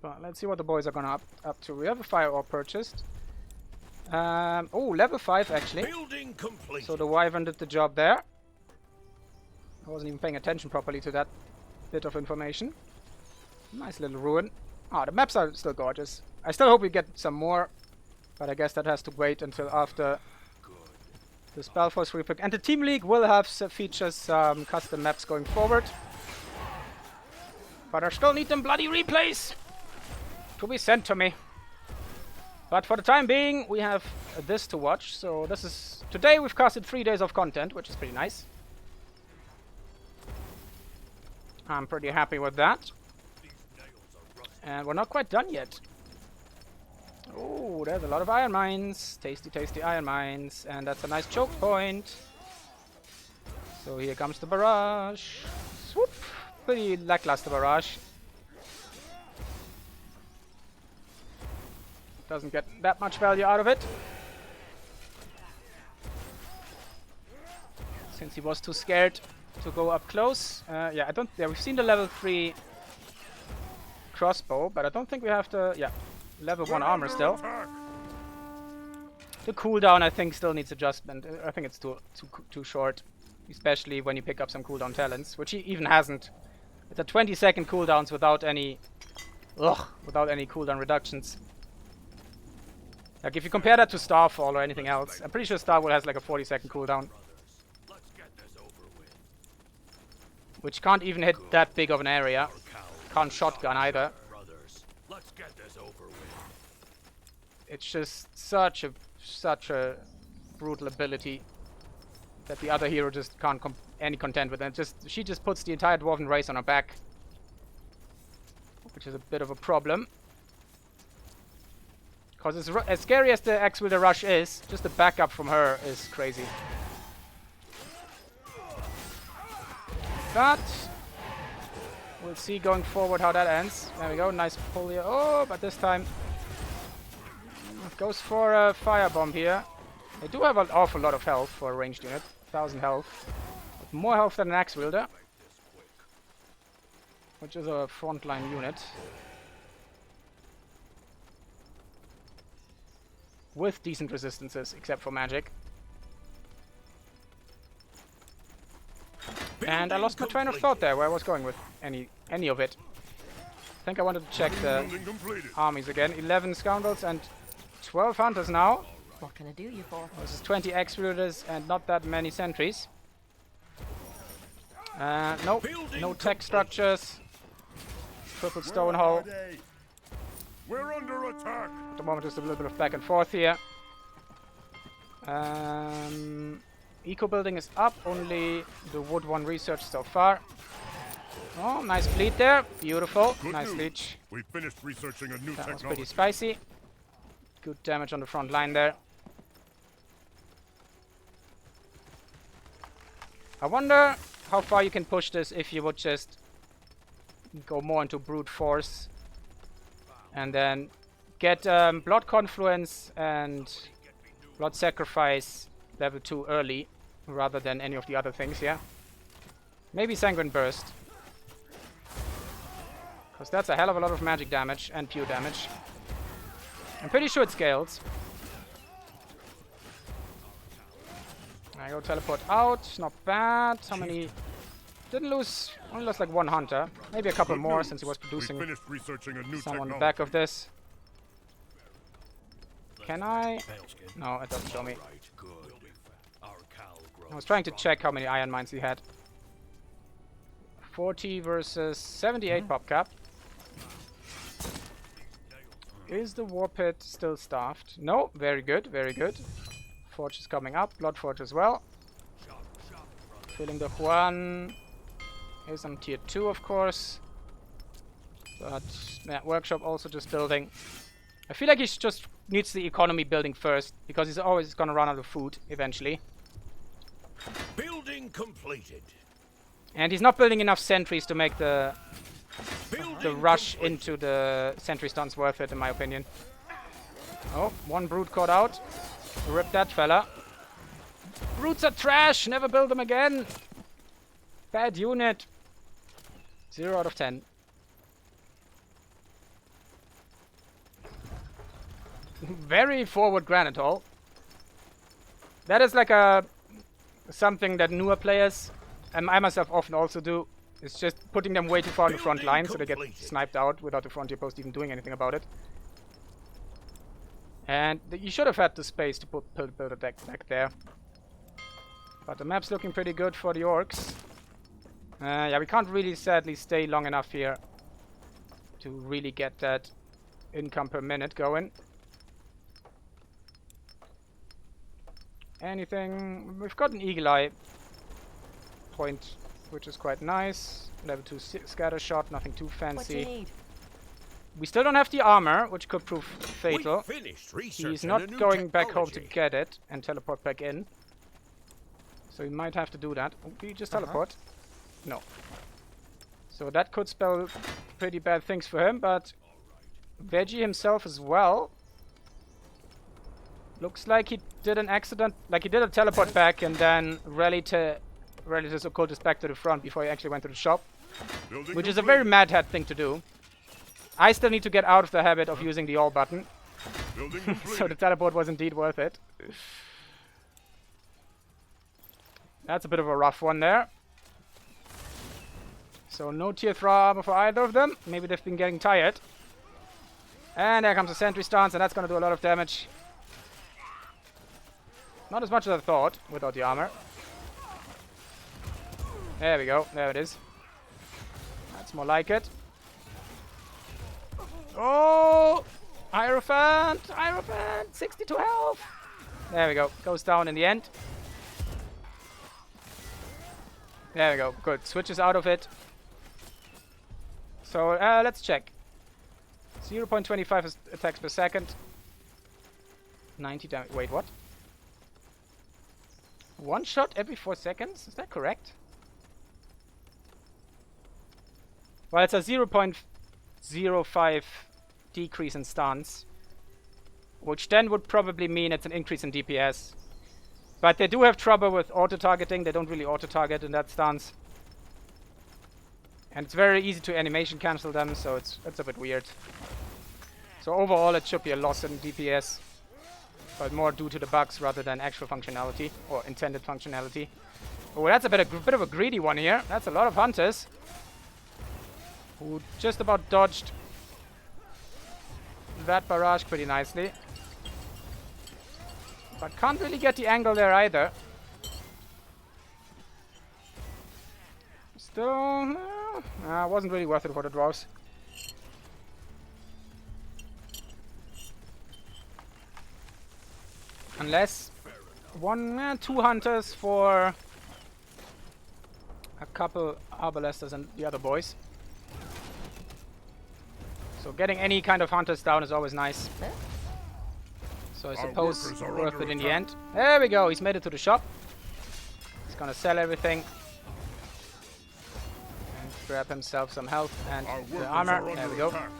But let's see what the boys are gonna up to. We have a fire orb purchased. Oh, level 5 actually. Building complete. So the wyvern did the job there. I wasn't even paying attention properly to that bit of information. Nice little ruin. Ah, the maps are still gorgeous. I still hope we get some more, but I guess that has to wait until after the Spellforce repick. And the Team League will have features some custom maps going forward. But I still need them bloody replays to be sent to me. But for the time being, we have this to watch. So this is... Today we've casted 3 days of content, which is pretty nice. I'm pretty happy with that. And we're not quite done yet. Oh, there's a lot of iron mines. Tasty, tasty iron mines. And that's a nice choke point. So here comes the barrage. Swoop! Pretty lackluster barrage. Doesn't get that much value out of it. Since he was too scared to go up close. Yeah, we've seen the level 3 crossbow, but I don't think we have the... Yeah, level 1 armor still. The cooldown, I think, still needs adjustment. I think it's too short. Especially when you pick up some cooldown talents, which he even hasn't. It's a 20-second cooldowns without any... without any cooldown reductions. Like, if you compare that to Starfall or anything else, I'm pretty sure Starfall has like a 40-second cooldown. Which can't even hit that big of an area. Can't shotgun either. It's just such a brutal ability that the other hero just can't any contend with. And she just puts the entire dwarven race on her back, which is a bit of a problem. Because as scary as the Axe-Wielder Rush is, just the backup from her is crazy. But we'll see going forward how that ends. There we go, nice pull here. Oh, but this time it goes for a firebomb here. They do have an awful lot of health for a ranged unit. 1000 health. With more health than an Axe-Wielder, which is a frontline unit. With decent resistances, except for magic. And I lost my train of thought there, where I was going with any of it. I think I wanted to check the armies again. 11 scoundrels and 12 hunters now. What can I do you for? This is 20 Axe-Wielders and not that many sentries. Nope, no tech structures. Triple stone hull. We're under attack. At the moment, just a little bit of back and forth here. Eco building is up, only the wood one research so far. Oh, nice bleed there. Beautiful. Good nice news. leech. We finished researching a new That was technology. pretty spicy. Good damage on the front line there. I wonder how far you can push this if you would just go more into brute force. And then get Blood Confluence and Blood Sacrifice level 2 early, rather than any of the other things, yeah? Maybe Sanguine Burst. Because that's a hell of a lot of magic damage and pure damage. I'm pretty sure it scales. I go teleport out, not bad. How many? Didn't lose, only lost like 1 hunter. Maybe a couple more since he was producing We finished researching a new some on technology. the back of this. Can I? No, it doesn't show me. I was trying to check how many iron mines he had. 40 versus 78 pop cap. Is the war pit still staffed? No, very good, very good. Forge is coming up, Blood Forge as well. Filling the Juan is on tier 2, of course. But yeah, workshop also just building. I feel like he just needs the economy building first, because he's always gonna run out of food eventually. Building completed. And he's not building enough sentries to make the Building rush complete. into the sentry stunts worth it, in my opinion. Oh, 1 brute caught out. Rip that fella. Brutes are trash! Never build them again! Bad unit. 0 out of 10. Very forward granite hole. That is like something that newer players, and I myself often also do. It's just putting them way too far in the front line so they get sniped out without the frontier post even doing anything about it. And you should have had the space to build a deck back there. But the map's looking pretty good for the orcs. Yeah, we can't really sadly stay long enough here to really get that income per minute going. anything. We've got an eagle eye point, which is quite nice. Level 2 scatter shot, nothing too What do you fancy. need? We still don't have the armor, which could prove We fatal. finished He's researching not a new going back home to technology. get it and teleport back in. So he might have to do that. Oh, did he just teleport? No. So that could spell pretty bad things for him, but Vegie himself as well. Looks like he did an accident, like he did a teleport back and then rallied his occultist back to the front before he actually went to the shop. Building Which is a very complete. Mad Hat thing to do. I still need to get out of the habit of using the all button. Building So the complete. teleport was indeed worth it. That's a bit of a rough one there. So no tier 3 armor for either of them. Maybe they've been getting tired. And there comes a sentry stance, and that's going to do a lot of damage. Not as much as I thought without the armor. There we go. There it is. That's more like it. Oh! Hierophant! Hierophant! 62 health! There we go. Goes down in the end. There we go. Good. Switches out of it. So, let's check. 0.25 attacks per second. 90 damage. Wait, what? One shot every 4 seconds? Is that correct? Well, it's a 0.05 decrease in stance, which then would probably mean it's an increase in DPS. But they do have trouble with auto-targeting. They don't really auto-target in that stance. And it's very easy to animation cancel them, so it's a bit weird. So overall it should be a loss in DPS, but more due to the bugs rather than actual functionality, or intended functionality. Oh, that's a bit of a greedy one here. That's a lot of hunters who just about dodged that barrage pretty nicely. But can't really get the angle there either. Still, wasn't really worth it for the dwarves. Unless two hunters for a couple arbalesters and the other boys. So getting any kind of hunters down is always nice. So I suppose workers are worth under it in the attack. end. There we go, he's made it to the shop. He's gonna sell everything. And grab himself some health and Our the workers armor. are There under we go. attack.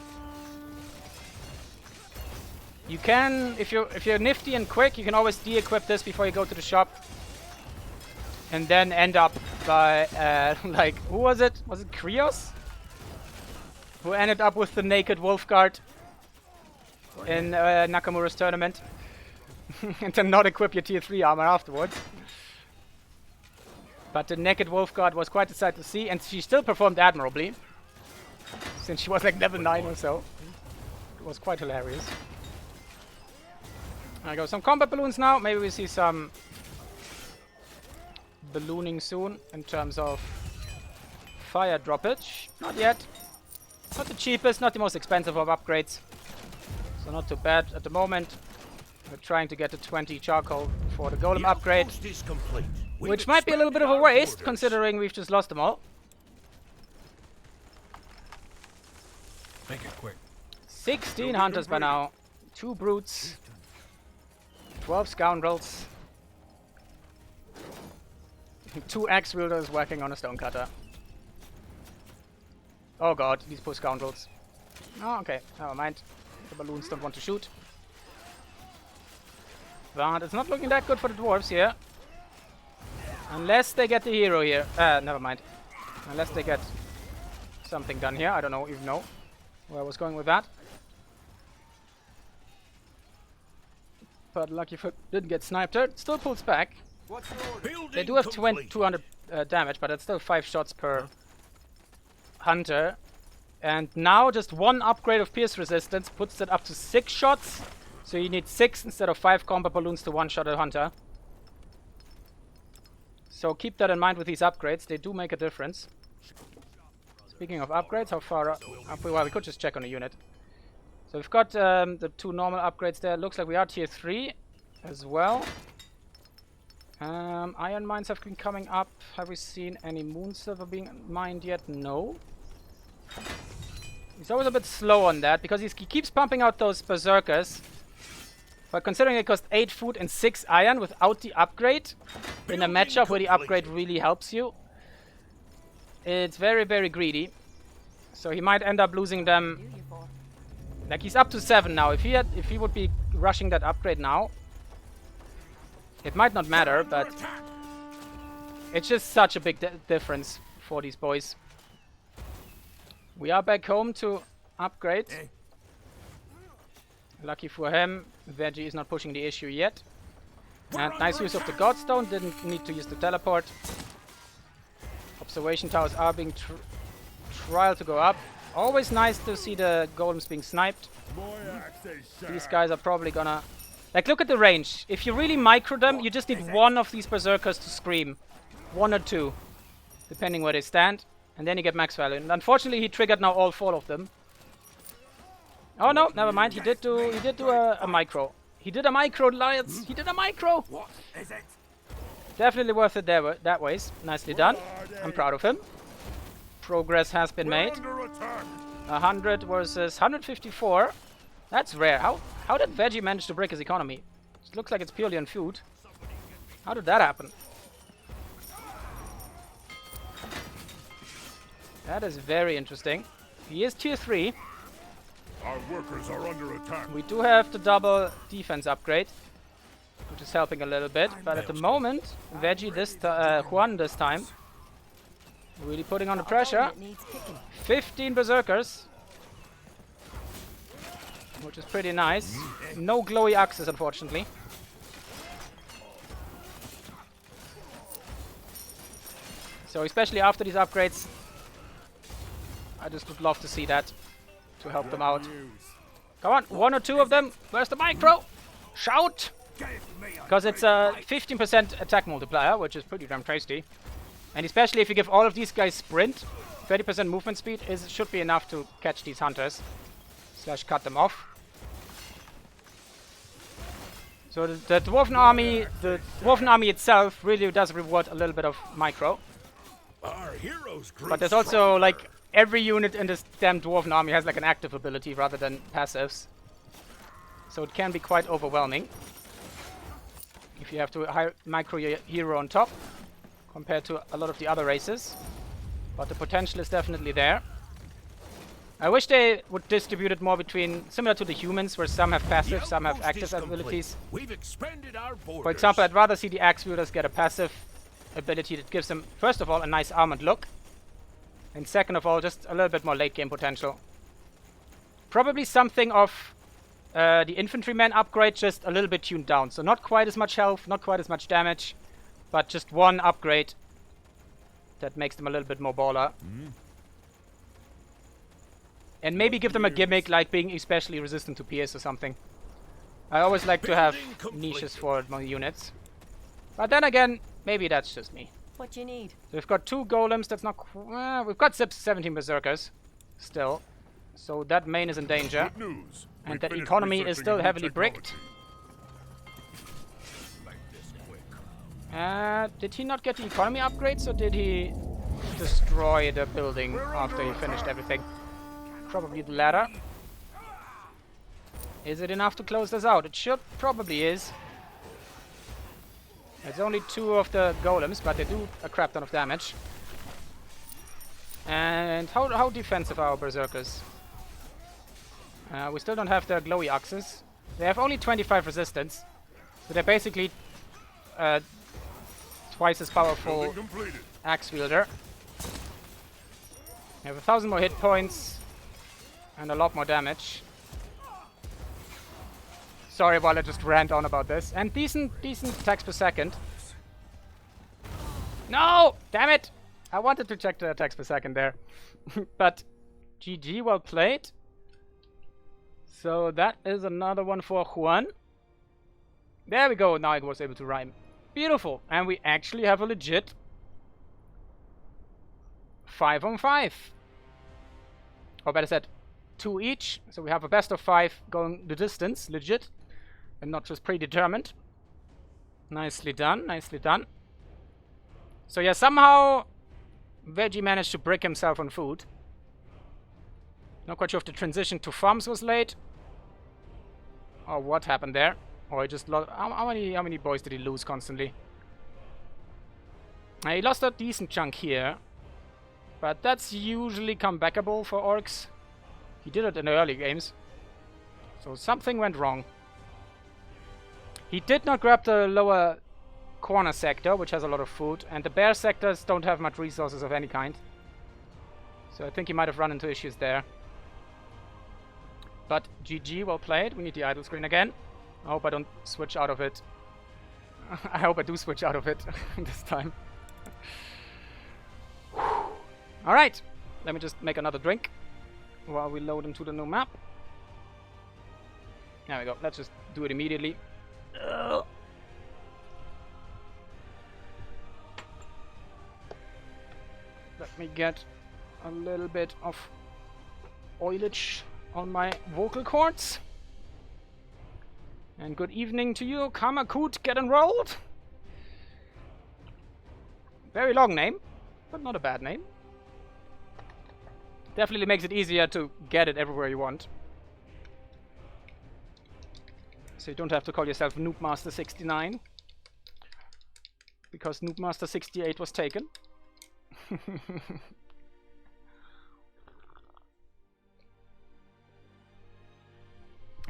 You can, if you're nifty and quick, you can always de-equip this before you go to the shop. And then end up by, like, who was it? Was it Krios? Who ended up with the naked wolf guard in Nakamura's tournament. And then not equip your tier 3 armor afterwards. But the naked wolf guard was quite a sight to see, and she still performed admirably. Since she was like level 9 or so. It was quite hilarious. There we go, some combat balloons now. Maybe we see some ballooning soon in terms of fire droppage. Not yet. Not the cheapest, not the most expensive of upgrades. So not too bad at the moment. We're trying to get to 20 charcoal for the golem The upgrade. outpost is complete. We've Which might be a little bit of a expanded our waste, borders. considering we've just lost them all. Make it quick. 16 hunters by now. 2 brutes. 12 scoundrels. 2 axe wielders working on a stonecutter. Oh god, these poor scoundrels. Oh, okay, never mind. The balloons don't want to shoot. But it's not looking that good for the dwarves here. Unless they get the hero here. Never mind. Unless they get something done here. I don't even know where I was going with that. But lucky if it didn't get sniped. It still pulls back. Building They do have complete. 200 damage, but it's still 5 shots per hunter. And now just 1 upgrade of pierce resistance puts it up to 6 shots. So you need 6 instead of 5 combat balloons to one-shot a hunter. So keep that in mind with these upgrades. They do make a difference. Speaking of upgrades, how far up we? Well, we could just check on a unit. So we've got the 2 normal upgrades there. Looks like we are tier 3 as well. Iron mines have been coming up. Have we seen any moon silver being mined yet? No. He's always a bit slow on that because he keeps pumping out those berserkers. But considering it costs 8 food and 6 iron without the upgrade, in a matchup where the upgrade really helps you, it's very, very greedy. So he might end up losing them. Do you for? Like he's up to 7 now. If he would be rushing that upgrade now, it might not matter, but it's just such a big difference for these boys. We are back home to upgrade. Lucky for him, Vegie is not pushing the issue yet. And nice use of the Godstone, didn't need to use the teleport. Observation towers are being trialed to go up. Always nice to see the golems being sniped. These guys are probably gonna... Like, look at the range. If you really micro them, you just need one of these berserkers to scream. 1 or 2, depending where they stand. And then you get max value. And unfortunately, he triggered now all 4 of them. Oh no, never mind. He did do a micro. He did a micro, Lions. He did a micro. What is it? Definitely worth it that ways. Nicely done. I'm proud of him. Progress has been made. Under attack. 100 versus 154. That's rare. How did Vegie manage to break his economy? It looks like it's purely on food. How did that happen? That is very interesting. He is tier 3. Our workers are under attack. We do have the double defense upgrade, which is helping a little bit. But at the moment, Vegie Juan this time, really putting on the pressure. That needs picking. 15 berserkers, which is pretty nice. No glowy axes, unfortunately. So especially after these upgrades, I just would love to see that to help them out. Come on, 1 or 2 of them. Where's the micro? Shout! Because it's a 15% attack multiplier, which is pretty damn tasty. And especially if you give all of these guys sprint, 30% movement speed should be enough to catch these hunters. Slash cut them off. So the Dwarven army itself really does reward a little bit of micro. Our heroes grew But there's also like every unit in this damn Dwarven army has like an active ability rather than passives. So it can be quite overwhelming if you have to micro your hero on top compared to a lot of the other races. But the potential is definitely there. I wish they would distribute it more between, similar to the humans, where some have passive, some have active abilities. We've expanded our borders. For example, I'd rather see the axe wielders get a passive ability that gives them, first of all, a nice armored look. And second of all, just a little bit more late game potential. Probably something of the infantryman upgrade, just a little bit tuned down. So not quite as much health, not quite as much damage, but just one upgrade that makes them a little bit more baller. And maybe give them a gimmick like being especially resistant to PS or something. I always like to have niches for my units. But then again, maybe that's just me. What you need? So we've got 2 golems, that's not we've got 17 berserkers still. So that main is in danger. Good news. And We that finished economy is researching still a new heavily bricked. technology. Make this quick. Did he not get the economy upgrades or did he destroy the building after he finished everything? Probably the latter. Is it enough to close this out? It should probably is. It's only 2 of the golems, but they do a crap ton of damage. And how defensive are our berserkers? We still don't have the glowy axes. They have only 25 resistance, so they're basically twice as powerful Building completed. axe wielder. They have 1,000 more hit points and a lot more damage. Sorry while I just rant on about this. And decent attacks per second. No! Damn it! I wanted to check the attacks per second there. But GG, well played. So that is another one for Juan. There we go, now I was able to rhyme. Beautiful. And we actually have a legit 5-on-5. Or better said, 2 each. So we have a best of 5 going the distance, legit. And not just predetermined. Nicely done, nicely done. So yeah, somehow Vegie managed to brick himself on food. Not quite sure if the transition to farms was late. Or what happened there. Or he just lost... How many boys did he lose constantly? He lost a decent chunk here. But that's usually comebackable for orcs. He did it in the early games. So something went wrong. He did not grab the lower corner sector, which has a lot of food. And the bear sectors don't have much resources of any kind. So I think he might have run into issues there. But GG, well played. We need the idle screen again. I hope I don't switch out of it. I hope I do switch out of it this time. Alright, let me just make another drink while we load into the new map. There we go, let's just do it immediately. Let me get a little bit of oilage on my vocal cords. And good evening to you, Kamakut, get enrolled. Very long name, but not a bad name. Definitely makes it easier to get it everywhere you want. So you don't have to call yourself Noobmaster69. Because Noobmaster68 was taken.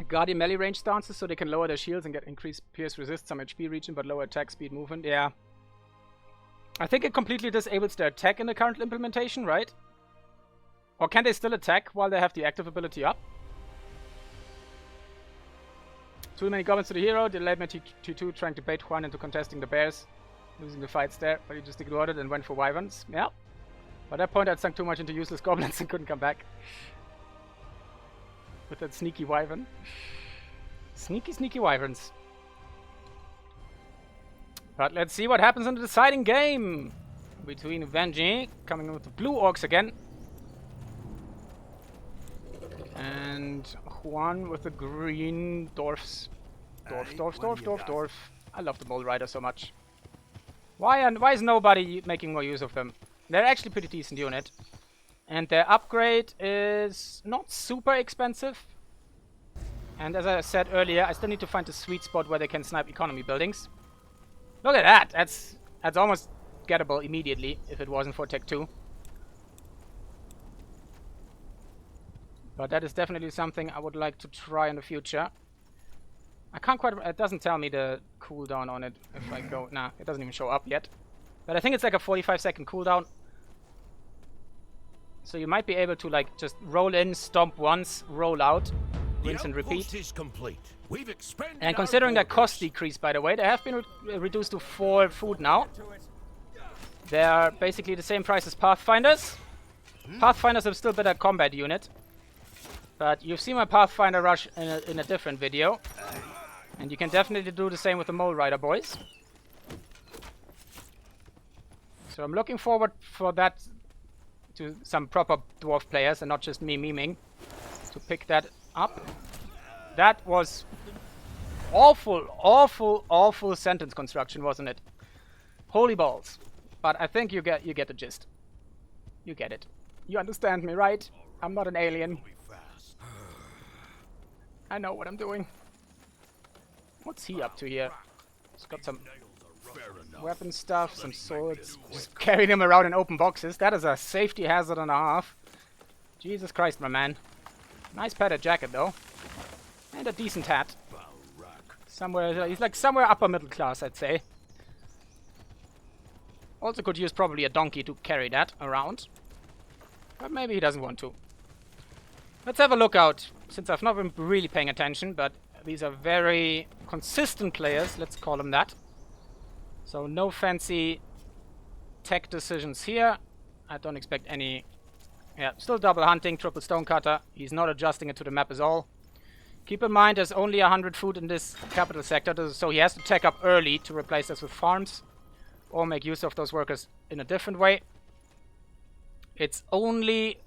Guardian melee range stances so they can lower their shields and get increased pierce resist, some HP region, but lower attack speed movement. Yeah. I think it completely disables their attack in the current implementation, right? Or can they still attack while they have the active ability up? Too many goblins to the hero. Delayed my T2 trying to bait Juan into contesting the bears. Losing the fights there, but he just ignored it and went for wyverns. Yeah. By that point I'd sunk too much into useless goblins and couldn't come back. With that sneaky wyvern. Sneaky, sneaky wyverns. But let's see what happens in the deciding game. Between Vegie, coming with the blue orcs again. And Juan with the green dwarfs. Dwarf. I love the Mole Rider so much. Why is nobody making more use of them? They're actually pretty decent unit. And their upgrade is not super expensive. And as I said earlier, I still need to find a sweet spot where they can snipe economy buildings. Look at that! That's almost gettable immediately if it wasn't for Tech 2. But that is definitely something I would like to try in the future. I can't quite... It doesn't tell me the cooldown on it if I go... Nah, it doesn't even show up yet. But I think it's like a 45-second cooldown. So you might be able to like just roll in, stomp once, roll out, rinse and repeat. Is complete. We've expanded And considering their cost decrease, by the way, they have been reduced to 4 food now. They are basically the same price as Pathfinders. Pathfinders are still better combat unit. But you've seen my Pathfinder rush in a different video. And you can definitely do the same with the Mole Rider boys. So I'm looking forward for that to some proper dwarf players and not just me memeing to pick that up. That was awful sentence construction, wasn't it? Holy balls. But I think you get the gist. You get it. You understand me, right? I'm not an alien. I know what I'm doing. What's he up to here? He's got some weapon stuff, some swords. Just carrying them around in open boxes. That is a safety hazard and a half. Jesus Christ, my man. Nice padded jacket, though. And a decent hat. Somewhere, he's like somewhere upper middle class, I'd say. Also could use probably a donkey to carry that around. But maybe he doesn't want to. Let's have a look out. Since I've not been really paying attention, but these are very consistent players, let's call them that. So no fancy tech decisions here. I don't expect any... Yeah, still double hunting, triple stonecutter. He's not adjusting it to the map at all. Keep in mind there's only 100 food in this capital sector, so he has to tech up early to replace us with farms. Or make use of those workers in a different way. It's only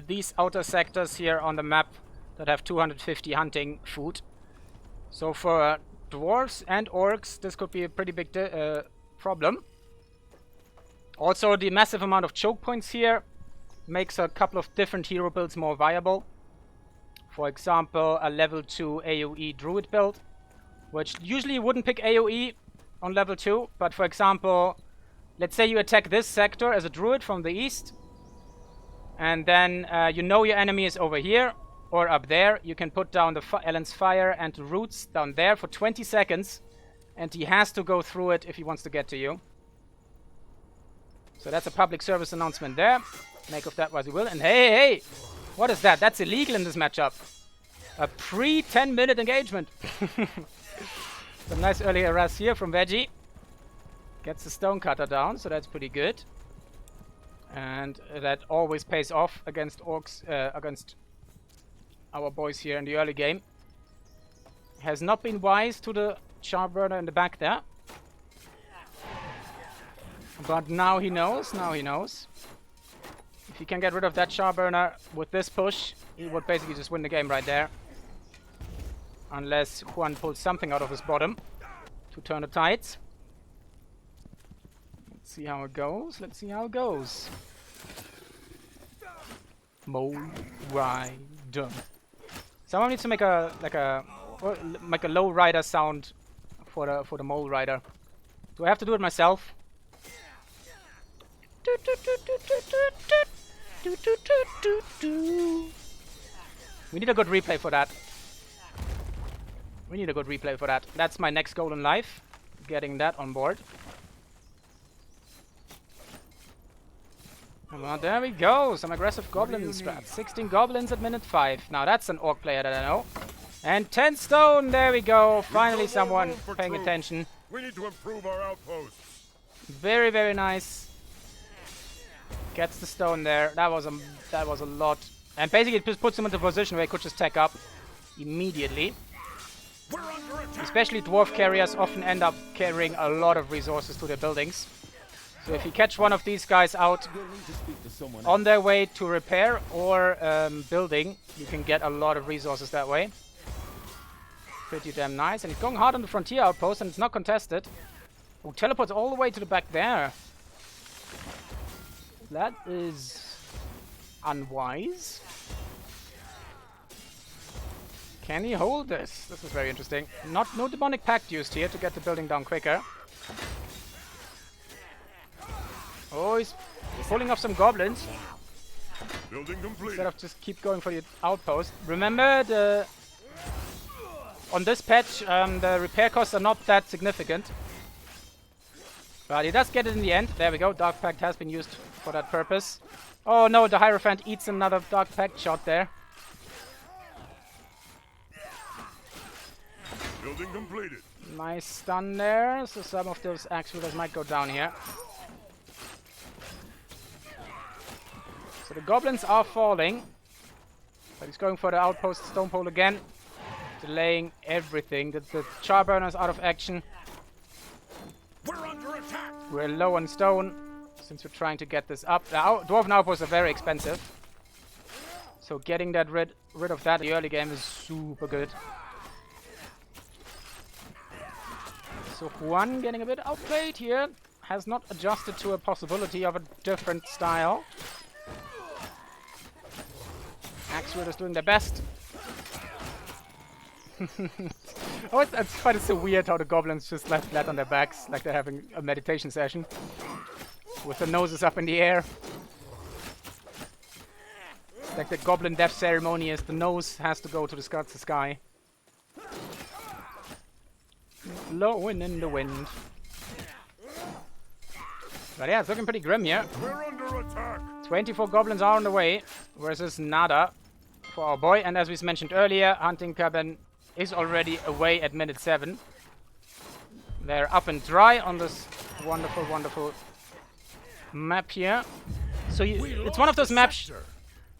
these outer sectors here on the map that have 250 hunting food. So for dwarves and orcs, this could be a pretty big problem. Also, the massive amount of choke points here makes a couple of different hero builds more viable. For example, a level 2 AoE druid build, which usually you wouldn't pick AoE on level 2, but for example, let's say you attack this sector as a druid from the east, and then you know your enemy is over here or up there. You can put down the Ellen's Fire and the roots down there for 20 seconds, and he has to go through it if he wants to get to you. So that's a public service announcement there. Make of that what you will. And hey, what is that? That's illegal in this matchup. A pre-10-minute engagement. Some nice early harass here from Vegie. Gets the stone cutter down, so that's pretty good. And that always pays off against orcs, against our boys here in the early game. Has not been wise to the Charburner in the back there. But now he knows, If he can get rid of that Charburner with this push, he would basically just win the game right there. Unless Juan pulls something out of his bottom to turn the tides. Let's see how it goes. Mole rider. Someone needs to make a low rider sound for the mole rider. Do I have to do it myself? We need a good replay for that. That's my next goal in life. Getting that on board. Well, there we go. Some aggressive goblin strats. 16 goblins at minute 5. Now that's an orc player that I know. And 10 stone. There we go. Finally someone paying attention. We need to improve our outposts. Very, very nice. Gets the stone there. That was a lot. And basically it just puts him into a position where he could just tech up immediately. Especially dwarf carriers often end up carrying a lot of resources to their buildings. So if you catch one of these guys out on their way to repair or building, you can get a lot of resources that way. Pretty damn nice. And he's going hard on the frontier outpost and it's not contested. Oh, teleports all the way to the back there. That is unwise. Can he hold this? This is very interesting. No demonic pact used here to get the building down quicker. Oh, he's pulling off some goblins. Building complete. Instead of just keep going for the outpost. Remember, on this patch, the repair costs are not that significant. But he does get it in the end. There we go. Dark Pact has been used for that purpose. Oh no, the Hierophant eats another Dark Pact shot there. Building completed. Nice stun there. So some of those axe wielders might go down here. So the goblins are falling. But he's going for the outpost stone pole again. Delaying everything. The Charburner's out of action. We're under attack. We're low on stone, since we're trying to get this up. Dwarven outposts are very expensive. So getting that rid of that in the early game is super good. So Juan getting a bit outplayed here. Has not adjusted to a possibility of a different style. Axe wielders doing their best. Oh, I find it so weird how the goblins just lie flat on their backs, like they're having a meditation session. With their noses up in the air. It's like the goblin death ceremony is the nose has to go to the sky. Blowing in the wind. But yeah, it's looking pretty grim here. We're under attack. 24 goblins are on the way, versus nada for our boy. And as we mentioned earlier, hunting cabin is already away at minute 7. They're up and dry on this wonderful, wonderful map here. So it's one of those maps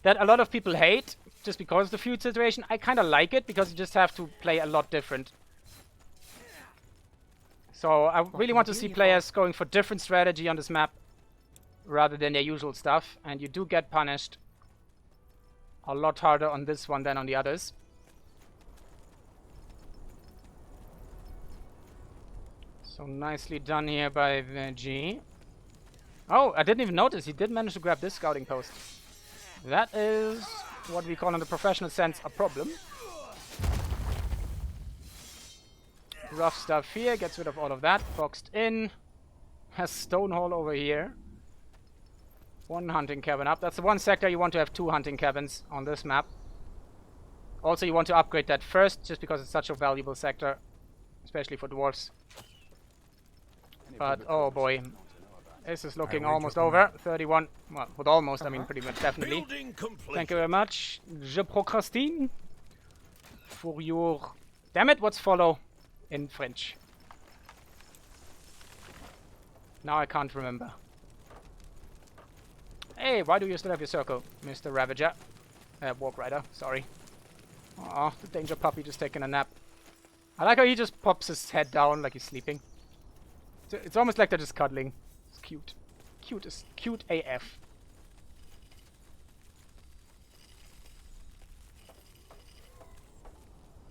that a lot of people hate, just because of the feud situation. I kind of like it, because you just have to play a lot different. So I really want to see players going for different strategy on this map, rather than their usual stuff. And you do get punished a lot harder on this one than on the others. So nicely done here by Vegie. Oh, I didn't even notice. He did manage to grab this scouting post. That is what we call in the professional sense a problem. Rough stuff here. Gets rid of all of that. Boxed in. Has stone hall over here. One hunting cabin up. That's the one sector you want to have 2 hunting cabins on this map. Also, you want to upgrade that first, just because it's such a valuable sector, especially for dwarves. But, oh boy. This is looking almost over. 31. Well, with almost, I mean pretty much definitely. Thank you very much. Je procrastine. For your... Damn it, what's follow in French? Now I can't remember. Hey, why do you still have your circle, Mr. Ravager? Walk Rider, sorry. Aw, the danger puppy just taking a nap. I like how he just pops his head down like he's sleeping. It's almost like they're just cuddling. It's cute. Cute AF.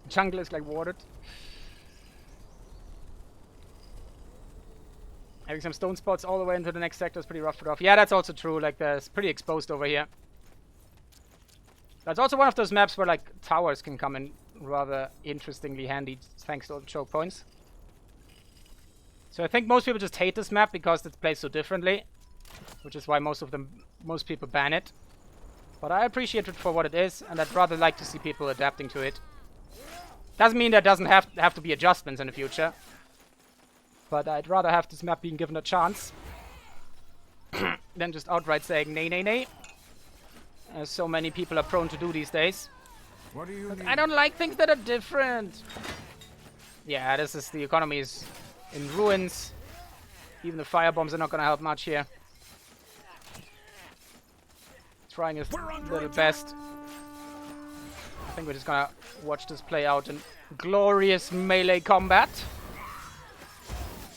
Jungle is like watered. Having some stone spots all the way into the next sector is pretty rough. Yeah, that's also true. Like, there's pretty exposed over here. That's also one of those maps where, like, towers can come in rather interestingly handy thanks to all the choke points. So I think most people just hate this map because it's played so differently, which is why most people ban it. But I appreciate it for what it is, and I'd rather like to see people adapting to it. Doesn't mean there doesn't have to be adjustments in the future, but I'd rather have this map being given a chance than just outright saying nay, nay, nay, as so many people are prone to do these days. What do you need? I don't like things that are different. Yeah, the economy is in ruins. Even the firebombs are not gonna help much here. Trying his little best. I think we're just gonna watch this play out in glorious melee combat.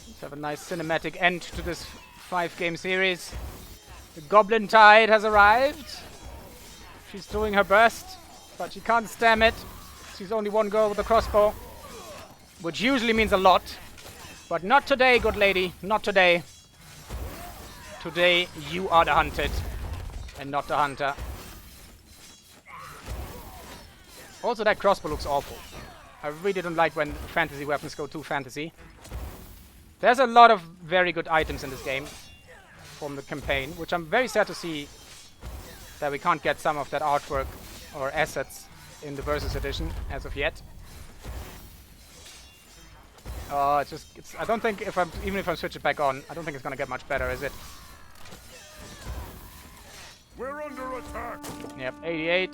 Let's have a nice cinematic end to this 5-game series. The Goblin Tide has arrived. She's doing her best, but she can't stem it. She's only one girl with a crossbow, which usually means a lot. But not today, good lady. Not today. Today, you are the hunted, and not the hunter. Also, that crossbow looks awful. I really don't like when fantasy weapons go too fantasy. There's a lot of very good items in this game from the campaign, which I'm very sad to see that we can't get some of that artwork or assets in the Versus Edition as of yet. I don't think even if I switch it back on, I don't think it's gonna get much better, is it? We're under attack. Yep, 88.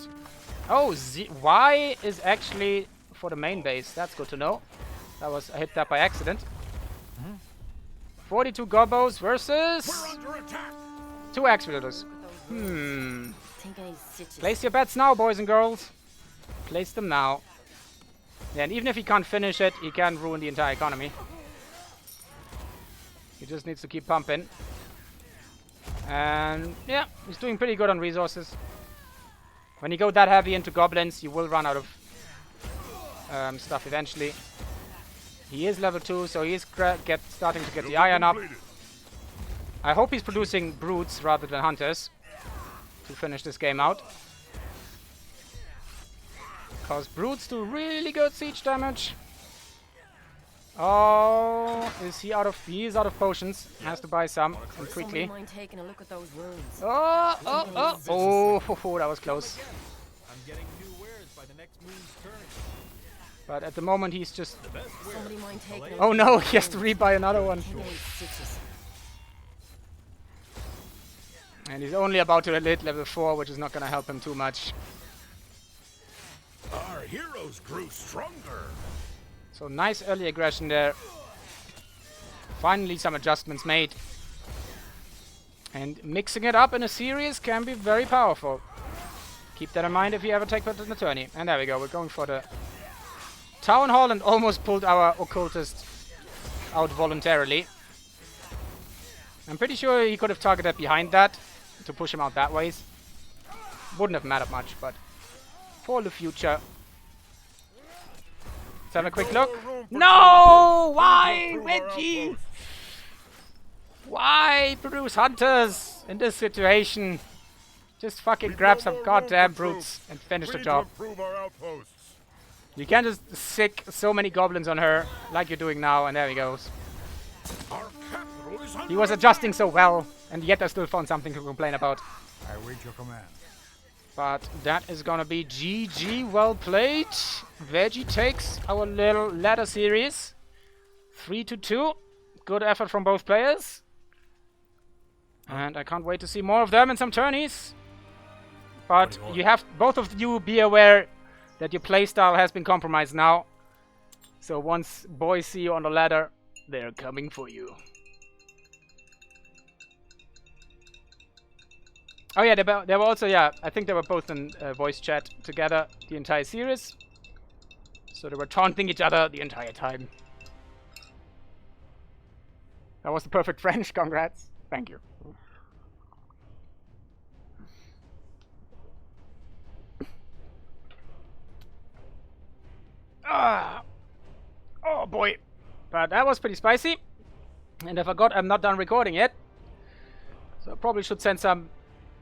Oh, Y is actually for the main base. That's good to know. I hit that by accident. 42 gobos versus We're under attack. 2 axe wielders. Place your bets now, boys and girls. Place them now. Yeah, and even if he can't finish it, he can ruin the entire economy. He just needs to keep pumping. And yeah, he's doing pretty good on resources. When you go that heavy into goblins, you will run out of stuff eventually. He is level 2, so he's starting to get the iron up. I hope he's producing brutes rather than hunters to finish this game out. Because brutes do really good siege damage. Oh, he is out of potions. Has to buy some and quickly. Mind taking a look at those wounds? Oh, that was close. I'm getting new wares by the next moon's turn. But at the moment he's just... Somebody mind taking a Oh look no, at he has to rebuy another one. stitches. And he's only about to hit level 4, which is not going to help him too much. Our heroes grew stronger. So nice early aggression there. Finally some adjustments made. And mixing it up in a series can be very powerful. Keep that in mind if you ever take part in the tourney. And there we go, we're going for the Town Hall and almost pulled our Occultist out voluntarily. I'm pretty sure he could have targeted behind that to push him out that ways. Wouldn't have mattered much, but for the future. Let's have a quick look. No room for No! Why, troops. We need to Vegie? improve Why produce hunters in this situation? Just fucking grab some goddamn brutes and finish the job. Improve our outposts. You can't just sick so many goblins on her like you're doing now, and there he goes. Our capital is under He was adjusting so well, and yet I still found something to complain about. I await your command. But that is gonna be GG, well played. Vegie takes our little ladder series. 3-2. Good effort from both players. And I can't wait to see more of them in some tourneys. But you have, both of you, be aware that your playstyle has been compromised now. So once boys see you on the ladder, they're coming for you. Oh yeah, they were also, yeah, I think they were both in voice chat together the entire series. So they were taunting each other the entire time. That was the perfect French, congrats. Thank you. Ah, oh boy. But that was pretty spicy. And I forgot I'm not done recording yet. So I probably should send some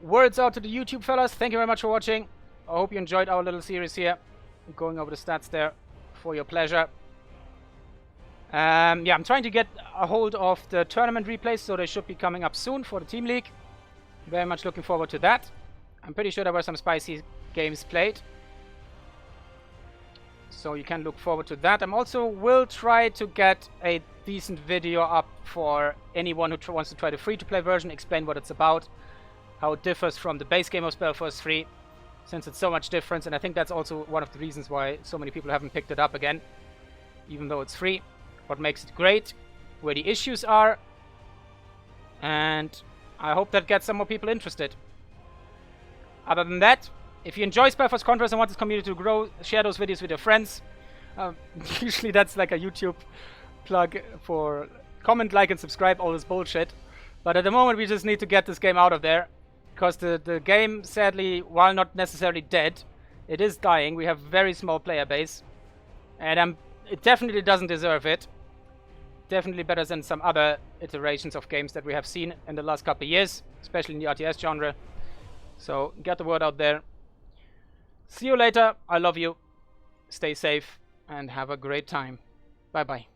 words out to the YouTube fellas. Thank you very much for watching. I hope you enjoyed our little series here. I'm going over the stats there for your pleasure. Yeah, I'm trying to get a hold of the tournament replays, so they should be coming up soon for the Team League. Very much looking forward to that. I'm pretty sure there were some spicy games played, so you can look forward to that. I'm also will try to get a decent video up for anyone who wants to try the free-to-play version, explain what it's about, how it differs from the base game of Spellforce 3, since it's so much difference, and I think that's also one of the reasons why so many people haven't picked it up again, even though it's free. What makes it great, where the issues are, and I hope that gets some more people interested. Other than that, if you enjoy Spellforce Contrast and want this community to grow, share those videos with your friends. Usually that's like a YouTube plug for comment, like, and subscribe, all this bullshit. But at the moment we just need to get this game out of there, because the game, sadly, while not necessarily dead, it is dying. We have a very small player base, and it definitely doesn't deserve it. Definitely better than some other iterations of games that we have seen in the last couple of years, especially in the RTS genre. So get the word out there. See you later. I love you. Stay safe and have a great time. Bye bye.